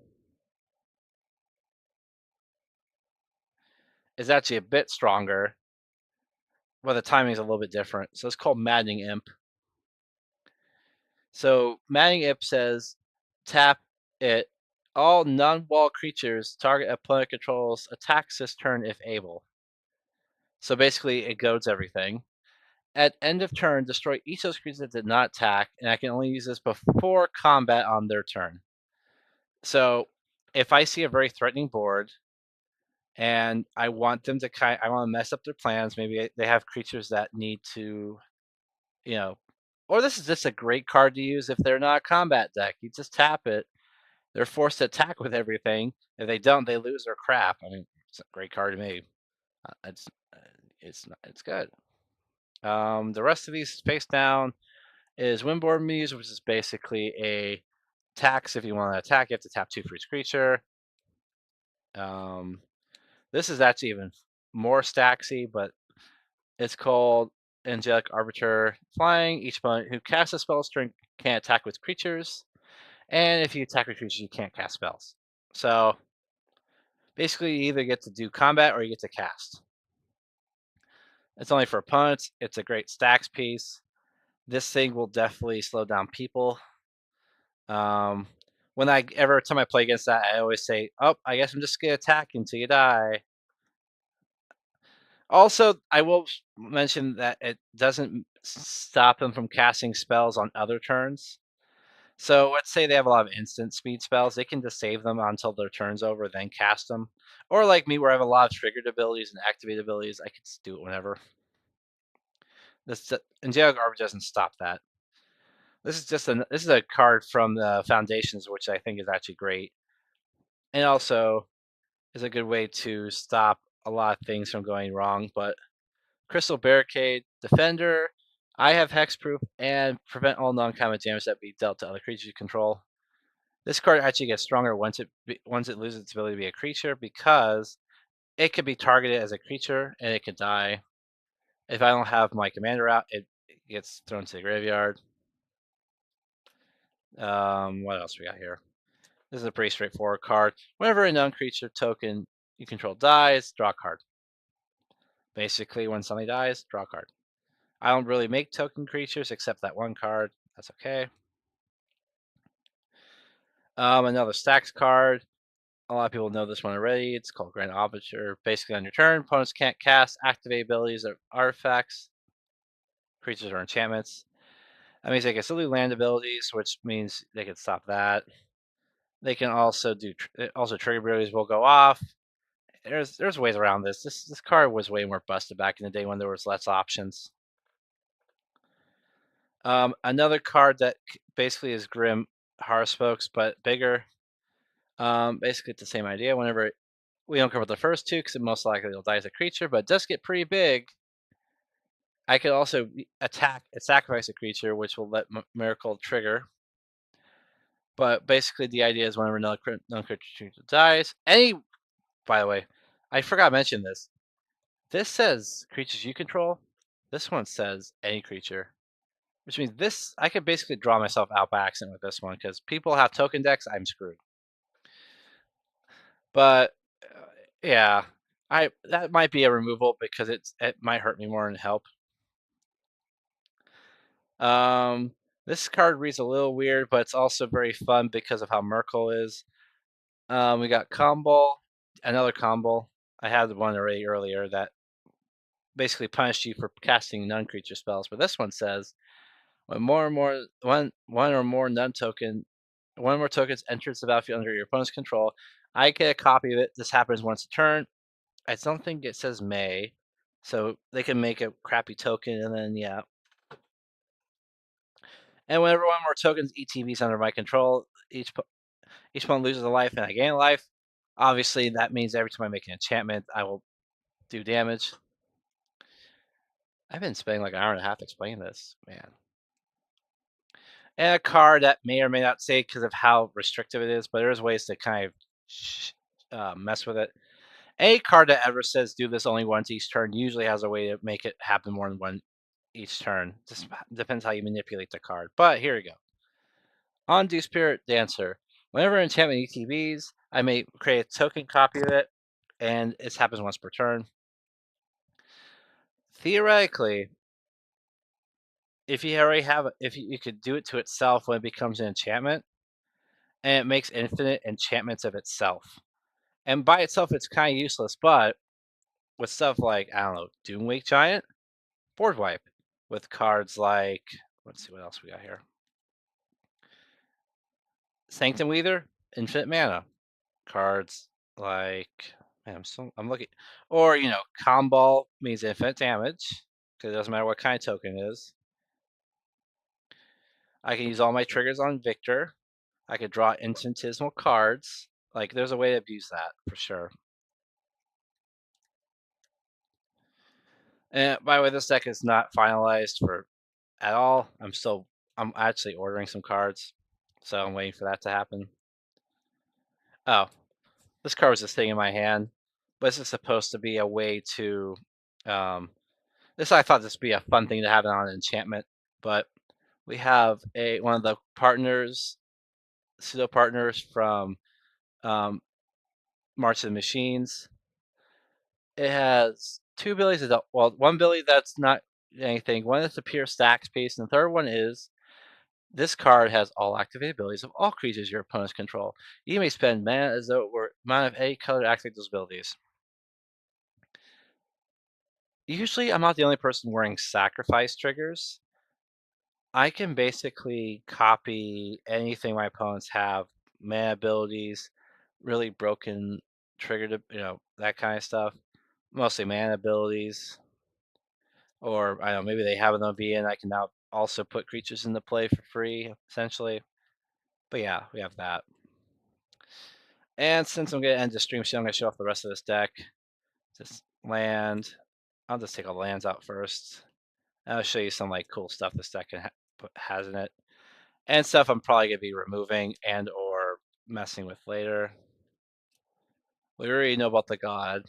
is actually a bit stronger, but the timing is a little bit different. So it's called Maddening Imp. So Maddening Imp says tap it. All non-wall creatures target opponent controls attacks this turn if able. So basically, it goads everything. At end of turn, destroy each of those creatures that did not attack, and I can only use this before combat on their turn. So if I see a very threatening board and I want them to I want to mess up their plans, maybe they have creatures that need to, you know, or this is just a great card to use if they're not a combat deck. You just tap it. They're forced to attack with everything. If they don't, they lose their crap. I mean, it's a great card to me. It's it's good. The rest of these face down is Windborne Muse, which is basically a tax. If you want to attack, you have to tap 2 for each creature. This is actually even more stacksy, but it's called Angelic Arbiter Flying. Each opponent who casts a spell string can attack with creatures, and if you attack with creatures, you can't cast spells. So basically, you either get to do combat or you get to cast. It's only for opponents. It's a great stacks piece. This thing will definitely slow down people. When every time I play against that, I always say, "Oh, I guess I'm just gonna attack until you die." Also, I will mention that it doesn't stop them from casting spells on other turns. So let's say they have a lot of instant speed spells, they can just save them until their turn's over, then cast them. Or like me, where I have a lot of triggered abilities and activated abilities, I can just do it whenever. This Angelic Arbiter doesn't stop that. This is a card from the Foundations, which I think is actually great, and also is a good way to stop a lot of things from going wrong. But Crystal Barricade, Defender, I have Hexproof, and prevent all non-combat damage that be dealt to other creatures you control. This card actually gets stronger once it loses its ability to be a creature because it could be targeted as a creature and it could die. If I don't have my commander out, it gets thrown to the graveyard. What else we got here? This is a pretty straightforward card. Whenever a non-creature token you control dies, draw a card. Basically, when somebody dies, draw a card. I don't really make token creatures except that one card. That's okay. Another stacks card. A lot of people know this one already. It's called Grand Arbiter. Basically, on your turn, opponents can't cast, activate abilities or artifacts, creatures or enchantments. That means they can still do land abilities, which means they can stop that. They can also do also trigger abilities will go off. There's ways around this. This card was way more busted back in the day when there was less options. Another card that basically is Grim Horrorspokes, but bigger. Basically, it's the same idea. Whenever we don't cover the first two, because it most likely will die as a creature, but it does get pretty big. I could also attack and sacrifice a creature, which will let Myrkul trigger. But basically, the idea is whenever non-creature dies, by the way, I forgot to mention this. This says creatures you control. This one says any creature, which means this I could basically draw myself out by accident with this one because people have token decks. I'm screwed. But yeah, I that might be a removal because it might hurt me more than help. Um, this card reads a little weird, but it's also very fun because of how Myrkul is. We got combo, another combo. I had one already earlier that basically punished you for casting non-creature spells, but this one says when one or more one or more tokens enters the battlefield under your opponent's control, I get a copy of it. This happens once a turn. I don't think it says may, so they can make a crappy token, and then yeah. And whenever one more tokens ETBs under my control, each opponent loses a life and I gain a life. Obviously, that means every time I make an enchantment, I will do damage. I've been spending like an hour and a half explaining this, man. And a card that may or may not say because of how restrictive it is, but there's ways to kind of mess with it. Any card that ever says do this only once each turn usually has a way to make it happen more than one each turn. Just depends how you manipulate the card. But here we go. Undo Spirit Dancer. Whenever an enchantment ETBs, I may create a token copy of it, and this happens once per turn. Theoretically, if you already have, if you could do it to itself when it becomes an enchantment, and it makes infinite enchantments of itself. And by itself, it's kind of useless, but with stuff like, I don't know, Doomwake Giant, board wipe. With cards like, let's see what else we got here. Sanctum Weather, infinite mana. Cards like, man, I'm looking, or combo means infinite damage because it doesn't matter what kind of token it is. I can use all my triggers on Victor. I could draw infinitesimal cards. Like, there's a way to abuse that for sure. And by the way, this deck is not finalized for at all. I'm actually ordering some cards, so I'm waiting for that to happen. Oh, this card was just sitting in my hand, but this is supposed to be a way to. I thought this would be a fun thing to have on an enchantment, but we have one of the partners, pseudo partners from um, March of the Machines. It has two abilities. Well, one ability that's not anything. One is the pure stack space, and the third one is this card has all activated abilities of all creatures your opponents control. You may spend mana as though it were mana of any color to activate those abilities. Usually, I'm not the only person wearing sacrifice triggers. I can basically copy anything my opponents have, mana abilities, really broken triggered, that kind of stuff. Mostly mana abilities, or I don't know, maybe they have an OB and I can now also put creatures into play for free, essentially. But yeah, we have that. And since I'm going to end the stream soon, I'm going to show off the rest of this deck. Just land. I'll just take all the lands out first. And I'll show you some like cool stuff this deck has in it. And stuff I'm probably going to be removing and or messing with later. We already know about the god.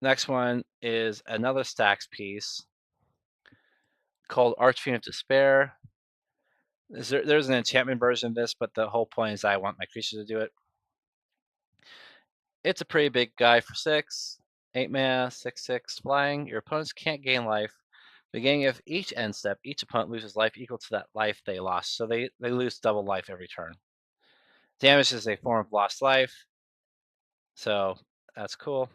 Next one is another stacks piece called Archfiend of Despair. There's an enchantment version of this, but the whole point is I want my creature to do it. It's a pretty big guy for 6. 8 mana, 6/6 flying. Your opponents can't gain life. Beginning of each end step, each opponent loses life equal to that life they lost. So they lose double life every turn. Damage is a form of lost life. So that's cool.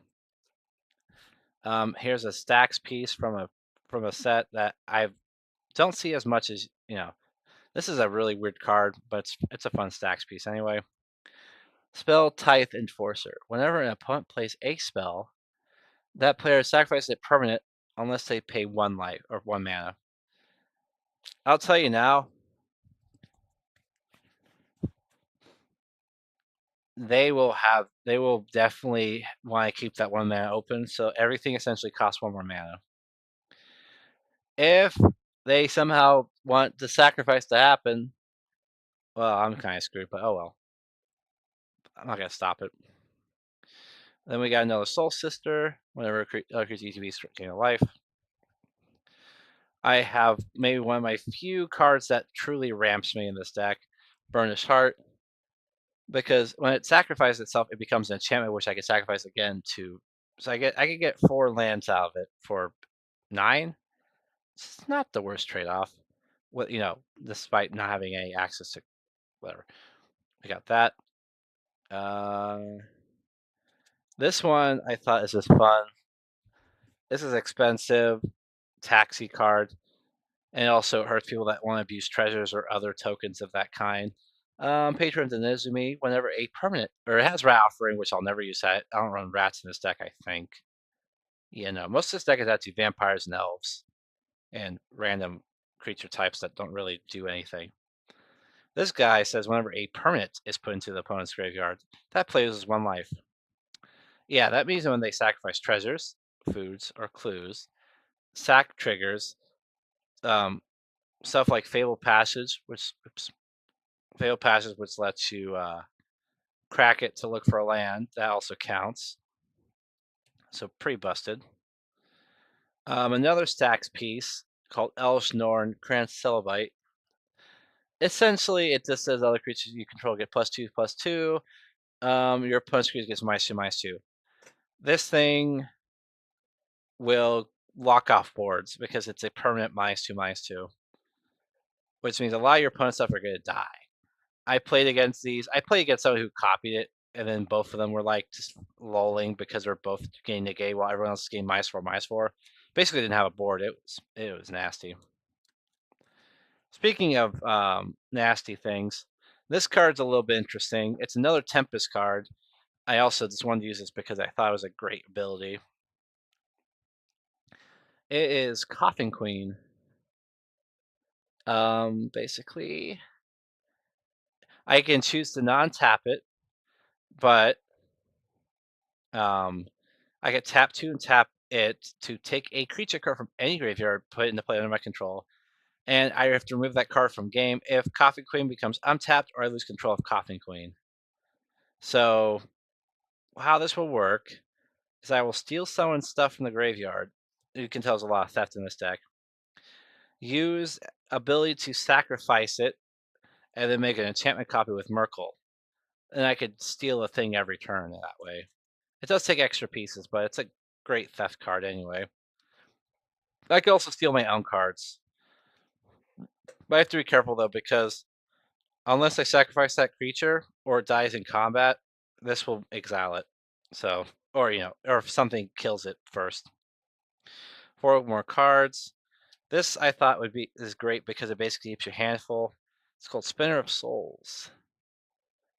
Here's a stacks piece from a set that I've don't see as much as This is a really weird card, but it's a fun stacks piece anyway. Spell Tithe Enforcer. Whenever an opponent plays a spell, that player sacrifices a permanent unless they pay 1 life or 1 mana. I'll tell you now, they will definitely want to keep that 1 mana open, so everything essentially costs 1 more mana. If they somehow want the sacrifice to happen, well, I'm kind of screwed, but oh well. I'm not gonna stop it. Then we got another Soul Sister. Whenever other creature ETB gain a life. I have maybe one of my few cards that truly ramps me in this deck, Burnished Heart, because when it sacrifices itself, it becomes an enchantment which I can sacrifice again to. So I can get 4 lands out of it for 9. It's not the worst trade-off. Despite not having any access to whatever. I got that. This one I thought is just fun. This is expensive taxi card, and it also hurts people that want to abuse treasures or other tokens of that kind. Patron of Nezumi, whenever a permanent, or it has Rat Offering, which I'll never use that. I don't run rats in this deck, I think. Yeah, no, most of this deck is actually vampires and elves, and random creature types that don't really do anything. This guy says whenever a permanent is put into the opponent's graveyard, that player loses 1 life. Yeah, that means when they sacrifice treasures, foods, or clues, sack triggers, stuff like Fabled Passage, which lets you crack it to look for a land. That also counts. So pretty busted. Another stacks piece called Elsh Norn Crancelobite. Essentially, it just says other creatures you control get +2/+2. Your opponent's creature gets -2/-2. This thing will lock off boards because it's a permanent -2/-2, which means a lot of your opponent's stuff are going to die. I played against these. I played against someone who copied it, and then both of them were like just lolling because they're both getting negate while everyone else is getting -4/-4. Basically, didn't have a board. It was nasty. Speaking of nasty things, this card's a little bit interesting. It's another Tempest card. I also just wanted to use this because I thought it was a great ability. It is Coffin Queen. Basically, I can choose to non-tap it, but I get tap 2 and tap it to take a creature card from any graveyard, put it into play under my control, and I have to remove that card from game if Coffin Queen becomes untapped or I lose control of Coffin Queen. So, how this will work is I will steal someone's stuff from the graveyard. You can tell there's a lot of theft in this deck. Use ability to sacrifice it, and then make an enchantment copy with Myrkul. And I could steal a thing every turn that way. It does take extra pieces, but it's a great theft card anyway. I could also steal my own cards. But I have to be careful though, because unless I sacrifice that creature or it dies in combat, this will exile it. So, or if something kills it first. 4 more cards. This I thought is great because it basically keeps your hand full. It's called Spinner of Souls.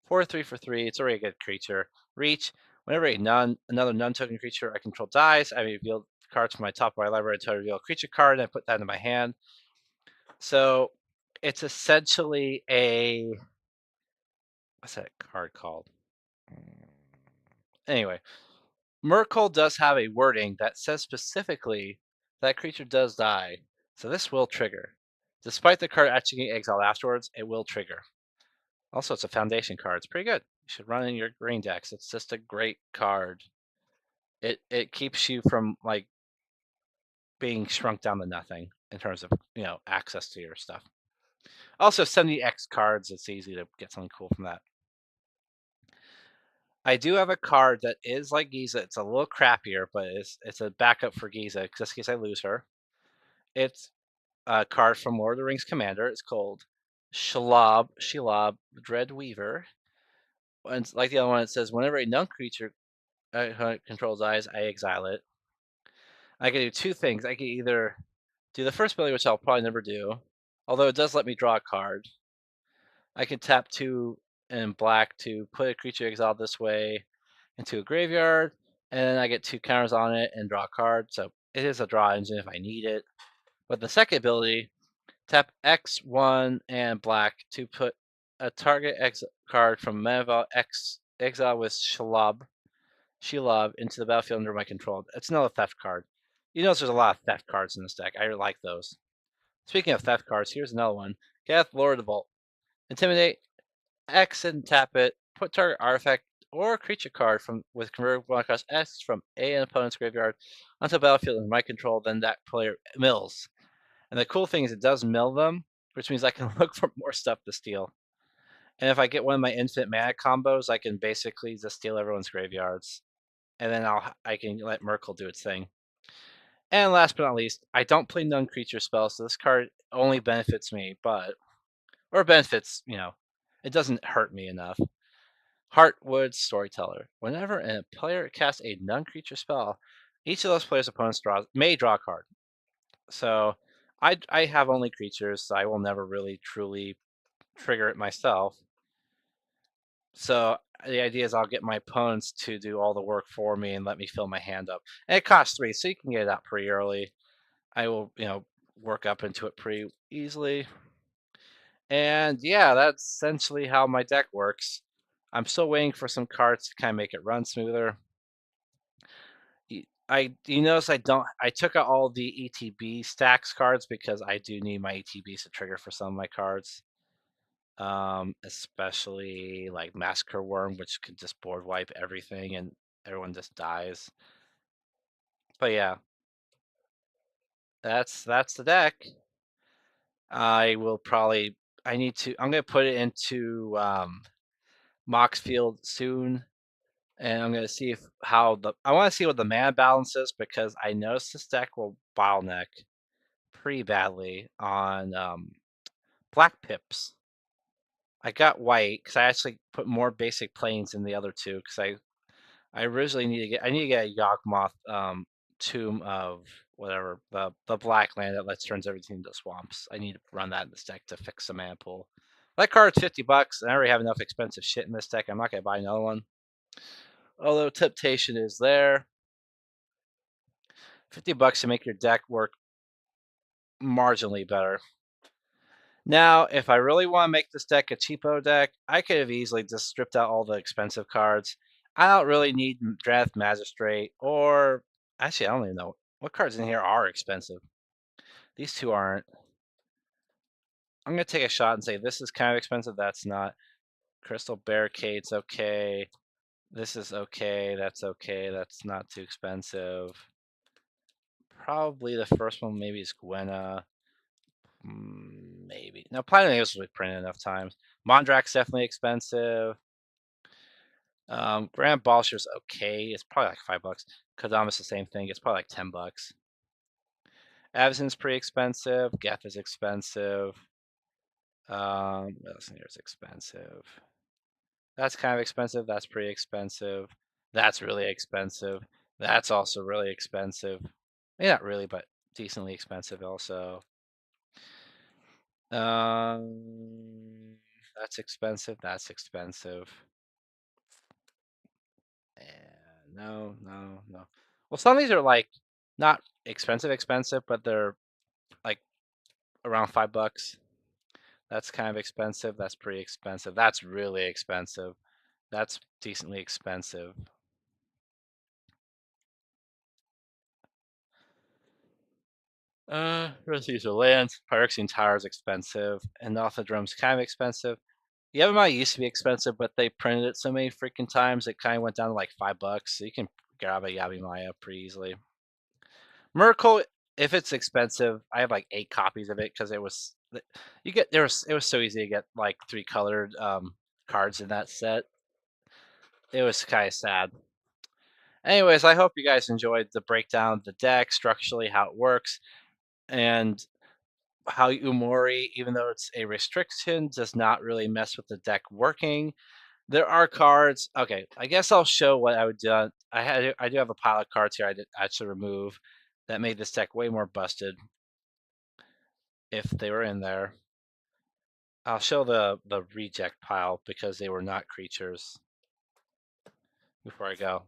4/3 for 3. It's already a good creature. Reach. Whenever another non-token creature I control dies, I reveal cards from my top of my library until I reveal a creature card, and I put that in my hand. So it's essentially what's that card called? Anyway, Myrkul does have a wording that says specifically that creature does die, so this will trigger. Despite the card actually getting exiled afterwards, it will trigger. Also, it's a foundation card. It's pretty good. You should run in your green decks. It's just a great card. It keeps you from like being shrunk down to nothing in terms of access to your stuff. Also, 70x cards. It's easy to get something cool from that. I do have a card that is like Giza. It's a little crappier, but it's a backup for Giza just in case I lose her. It's a card from Lord of the Rings Commander. It's called Shelob Dreadweaver. And like the other one, it says whenever a non-creature controls dies, I exile it. I can do 2 things. I can either do the first ability, which I'll probably never do, although it does let me draw a card. I can tap 2 and black to put a creature exiled this way into a graveyard, and then I get 2 counters on it and draw a card. So it is a draw engine if I need it. But the second ability, tap X1 and black to put a target X card from Manval X exile with Shelob into the battlefield under my control. It's another theft card. You notice there's a lot of theft cards in this deck. I like those. Speaking of theft cards, here's another one. Geth, Lord of the Vault. Intimidate, X and tap it. Put target artifact or creature card from with convertible cost S from an opponent's graveyard onto the battlefield under my control. Then that player mills. And the cool thing is it does mill them, which means I can look for more stuff to steal. And if I get one of my infinite mana combos, I can basically just steal everyone's graveyards. And then I can let Myrkul do its thing. And last but not least, I don't play non-creature spells, so this card only benefits me, or benefits, it doesn't hurt me enough. Heartwood Storyteller. Whenever a player casts a non-creature spell, each of those players' opponents may draw a card. So I have only creatures, so I will never really truly trigger it myself. So the idea is I'll get my opponents to do all the work for me and let me fill my hand up. And it costs 3, so you can get it out pretty early. I will, work up into it pretty easily. And yeah, that's essentially how my deck works. I'm still waiting for some cards to kind of make it run smoother. You notice I took out all the ETB stacks cards because I do need my ETBs to trigger for some of my cards. Especially like Massacre Worm, which could just board wipe everything and everyone just dies. But yeah, that's the deck. I'm gonna put it into Moxfield soon, and I'm gonna see I want to see what the mana balance is because I noticed this deck will bottleneck pretty badly on black pips. I got white because I actually put more basic planes in the other two because I originally need to get a Yawgmoth Tomb of whatever the black land that turns everything into swamps. I need to run that in this deck to fix the mana pool. That card's $50, and I already have enough expensive shit in this deck. I'm not gonna buy another one. Although temptation is there. $50 to make your deck work marginally better. Now, if I really want to make this deck a cheapo deck, I could have easily just stripped out all the expensive cards. I don't really need Draft Magistrate, or actually, I don't even know what cards in here are expensive. These two aren't. I'm going to take a shot and say this is kind of expensive. That's not. Crystal Barricade's okay. This is okay. That's okay. That's not too expensive. Probably the first one maybe is Gwenna. Maybe. No, Platinum Eagles was printed enough times. Mondrak's definitely expensive. Grand Balsher's okay. It's probably like $5. Kodama's the same thing. It's probably like $10. Avacyn's pretty expensive. Geth is expensive. What else in here is expensive? That's kind of expensive. That's pretty expensive. That's really expensive. That's also really expensive. Maybe not really, but decently expensive also. That's expensive. That's expensive. And no. Well, some of these are like not expensive, but they're like around $5. That's kind of expensive. That's pretty expensive. That's really expensive. That's decently expensive. Rest of these are lands. Pyrexian Tower is expensive, and Drum's kind of expensive. Yavimaya used to be expensive, but they printed it so many freaking times it kind of went down to like $5. So you can grab a Yavimaya pretty easily. Myrkul, if it's expensive, I have like 8 copies of it because it was it was so easy to get like 3 colored cards in that set. It was kind of sad. Anyways, I hope you guys enjoyed the breakdown of the deck, structurally how it works, and how Umori, even though it's a restriction, does not really mess with the deck working. There are cards. Okay, I guess I'll show what I would do. I do have a pile of cards here I did actually remove that made this deck way more busted. if they were in there. I'll show the reject pile because they were not creatures before I go.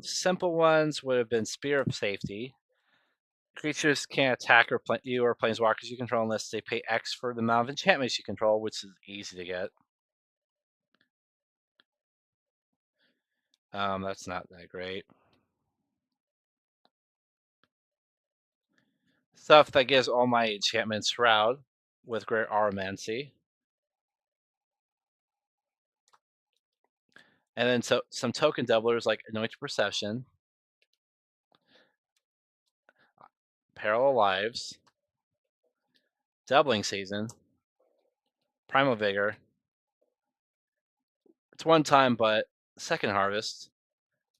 Simple ones would have been Spear of Safety. Creatures can't attack you or planeswalkers you control unless they pay X for the amount of enchantments you control, which is easy to get. That's not that great. Stuff that gives all my enchantments Shroud with Great Aromancy. And then some token doublers like Anointed Perception, Parallel Lives, Doubling Season, Primal Vigor. It's one time, but Second Harvest.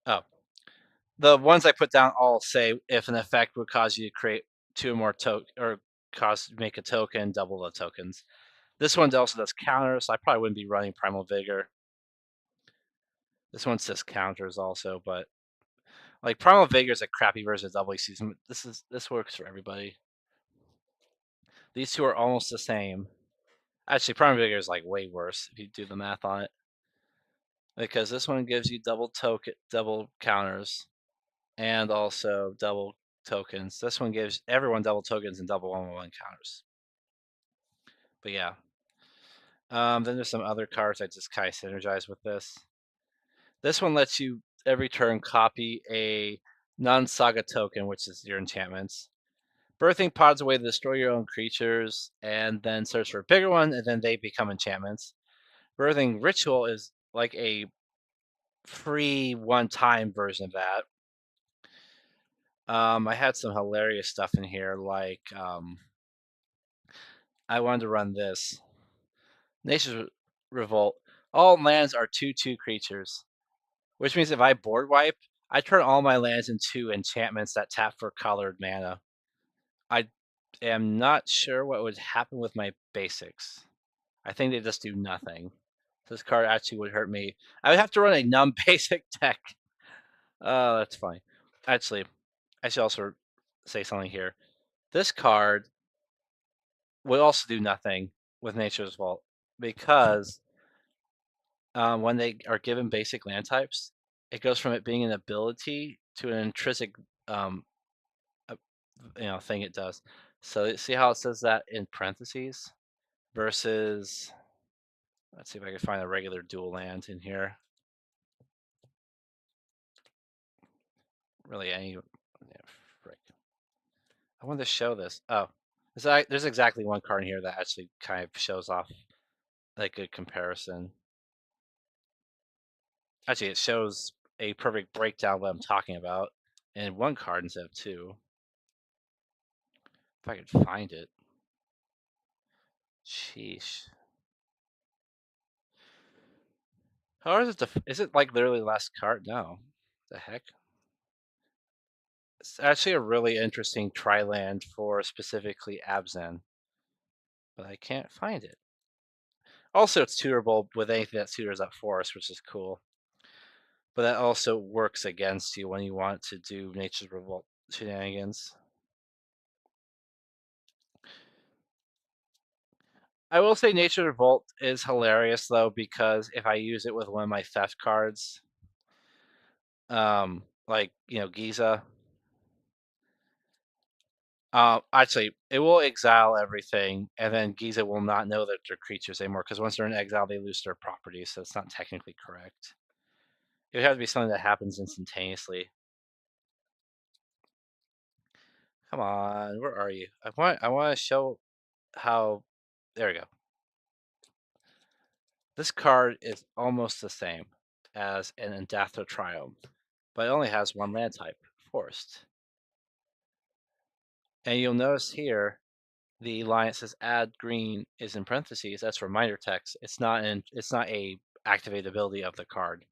Oh, the ones I put down all say if an effect would cause you to create two or more or make a token, double the tokens. This one also does counters, so I probably wouldn't be running Primal Vigor. This one says counters also, but like Primal Vigor is a crappy version of Doubling Season. This works for everybody. These two are almost the same. Actually, Primal Vigor is like way worse if you do the math on it, because this one gives you double counters, and also double tokens. This one gives everyone double tokens and double 1/1 counters. But yeah. Then there's some other cards I just kind of synergize with this. This one lets you every turn copy a non-saga token, which is your enchantments. Birthing pods away to destroy your own creatures, and then search for a bigger one, and then they become enchantments. Birthing Ritual is like a free one-time version of that. I had some hilarious stuff in here, like I wanted to run this. Nature's Revolt. All lands are 2/2 creatures, which means if I board wipe, I turn all my lands into enchantments that tap for colored mana. I am not sure what would happen with my basics. I think they just do nothing. This card actually would hurt me. I would have to run a non-basic deck. Oh, that's funny. Actually, I should also say something here. This card would also do nothing with Nature's Vault because when they are given basic land types, it goes from it being an ability to an intrinsic uh, thing it does. So see how it says that in parentheses versus, let's see if I can find a regular dual land in here. Really any, yeah, frick. I wanted to show this. Oh, there's exactly one card in here that actually kind of shows off like a comparison. Actually, it shows a perfect breakdown of what I'm talking about in one card instead of two. If I could find it. Sheesh. How is it? Is it like literally the last card? No. The heck? It's actually a really interesting tri-land for specifically Abzan, but I can't find it. Also, it's tutorable with anything that tutors up Forest, which is cool. But that also works against you when you want to do Nature's Revolt shenanigans. I will say Nature's Revolt is hilarious though, because if I use it with one of my theft cards, like Giza, actually, it will exile everything, and then Giza will not know that they're creatures anymore because once they're in exile, they lose their properties, so it's not technically correct. It would have to be something that happens instantaneously. Come on, where are you? I want to show how. There we go. This card is almost the same as an Endatha Triumph, but it only has one land type, Forest. And you'll notice here the line that says add green is in parentheses. That's reminder text. It's not a activate ability of the card.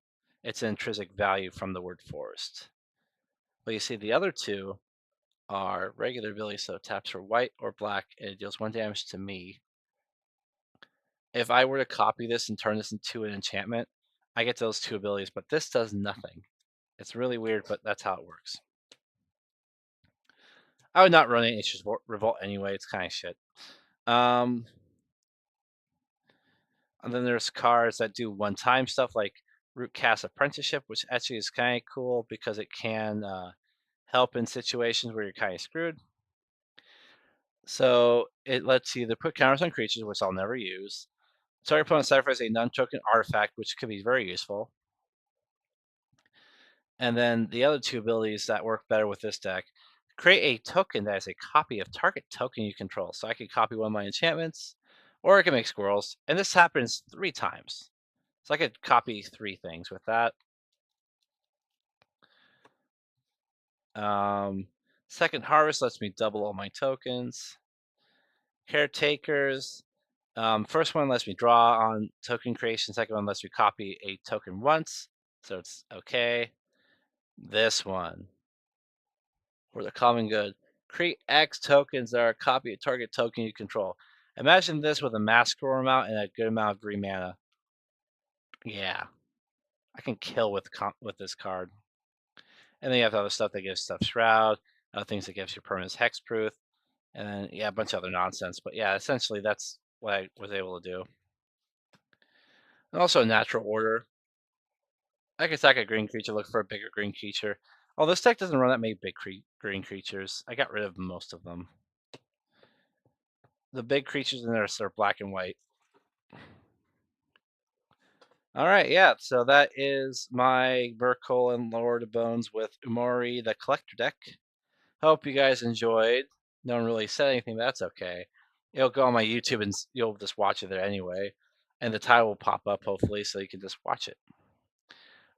It's an intrinsic value from the word forest. But you see the other two are regular abilities, so it taps for white or black and it deals 1 damage to me. If I were to copy this and turn this into an enchantment, I get those two abilities, but this does nothing. It's really weird, but that's how it works. I would not run it. It's just revolt anyway. It's kind of shit. Um, and then there's cards that do one-time stuff like Root Cast Apprenticeship, which actually is kind of cool because it can help in situations where you're kind of screwed. So it lets you either put counters on creatures, which I'll never use. Target opponent sacrifices a non-token artifact, which could be very useful. And then the other two abilities that work better with this deck, create a token that is a copy of target token you control. So I can copy one of my enchantments, or I can make squirrels. And this happens 3 times. So I could copy 3 things with that. Um, Second Harvest lets me double all my tokens. Caretakers. First one lets me draw on token creation. Second one lets me copy a token once. So it's okay. This one, for the common good. Create X tokens that are a copy of target token you control. Imagine this with a massacre amount and a good amount of green mana. Yeah, I can kill with this card. And then you have other stuff that gives stuff Shroud, things that gives you permanent hexproof, and then yeah, a bunch of other nonsense. But yeah, essentially that's what I was able to do. And also natural order. I can sack a green creature, look for a bigger green creature. Oh, this deck doesn't run that many big green creatures. I got rid of most of them. The big creatures in there are black and white. All right, yeah. So that is my Myrkul and Lord of Bones with Umori the Collector deck. Hope you guys enjoyed. No one really said anything, but that's okay. It'll go on my YouTube and you'll just watch it there anyway. And the title will pop up hopefully so you can just watch it.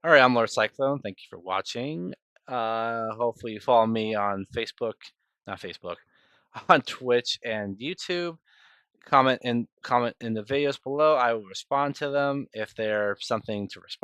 All right, I'm Lord Cyclone. Thank you for watching. Hopefully you follow me on Facebook, not Facebook, on Twitch and YouTube. Comment in the videos below. I will respond to them if there's something to respond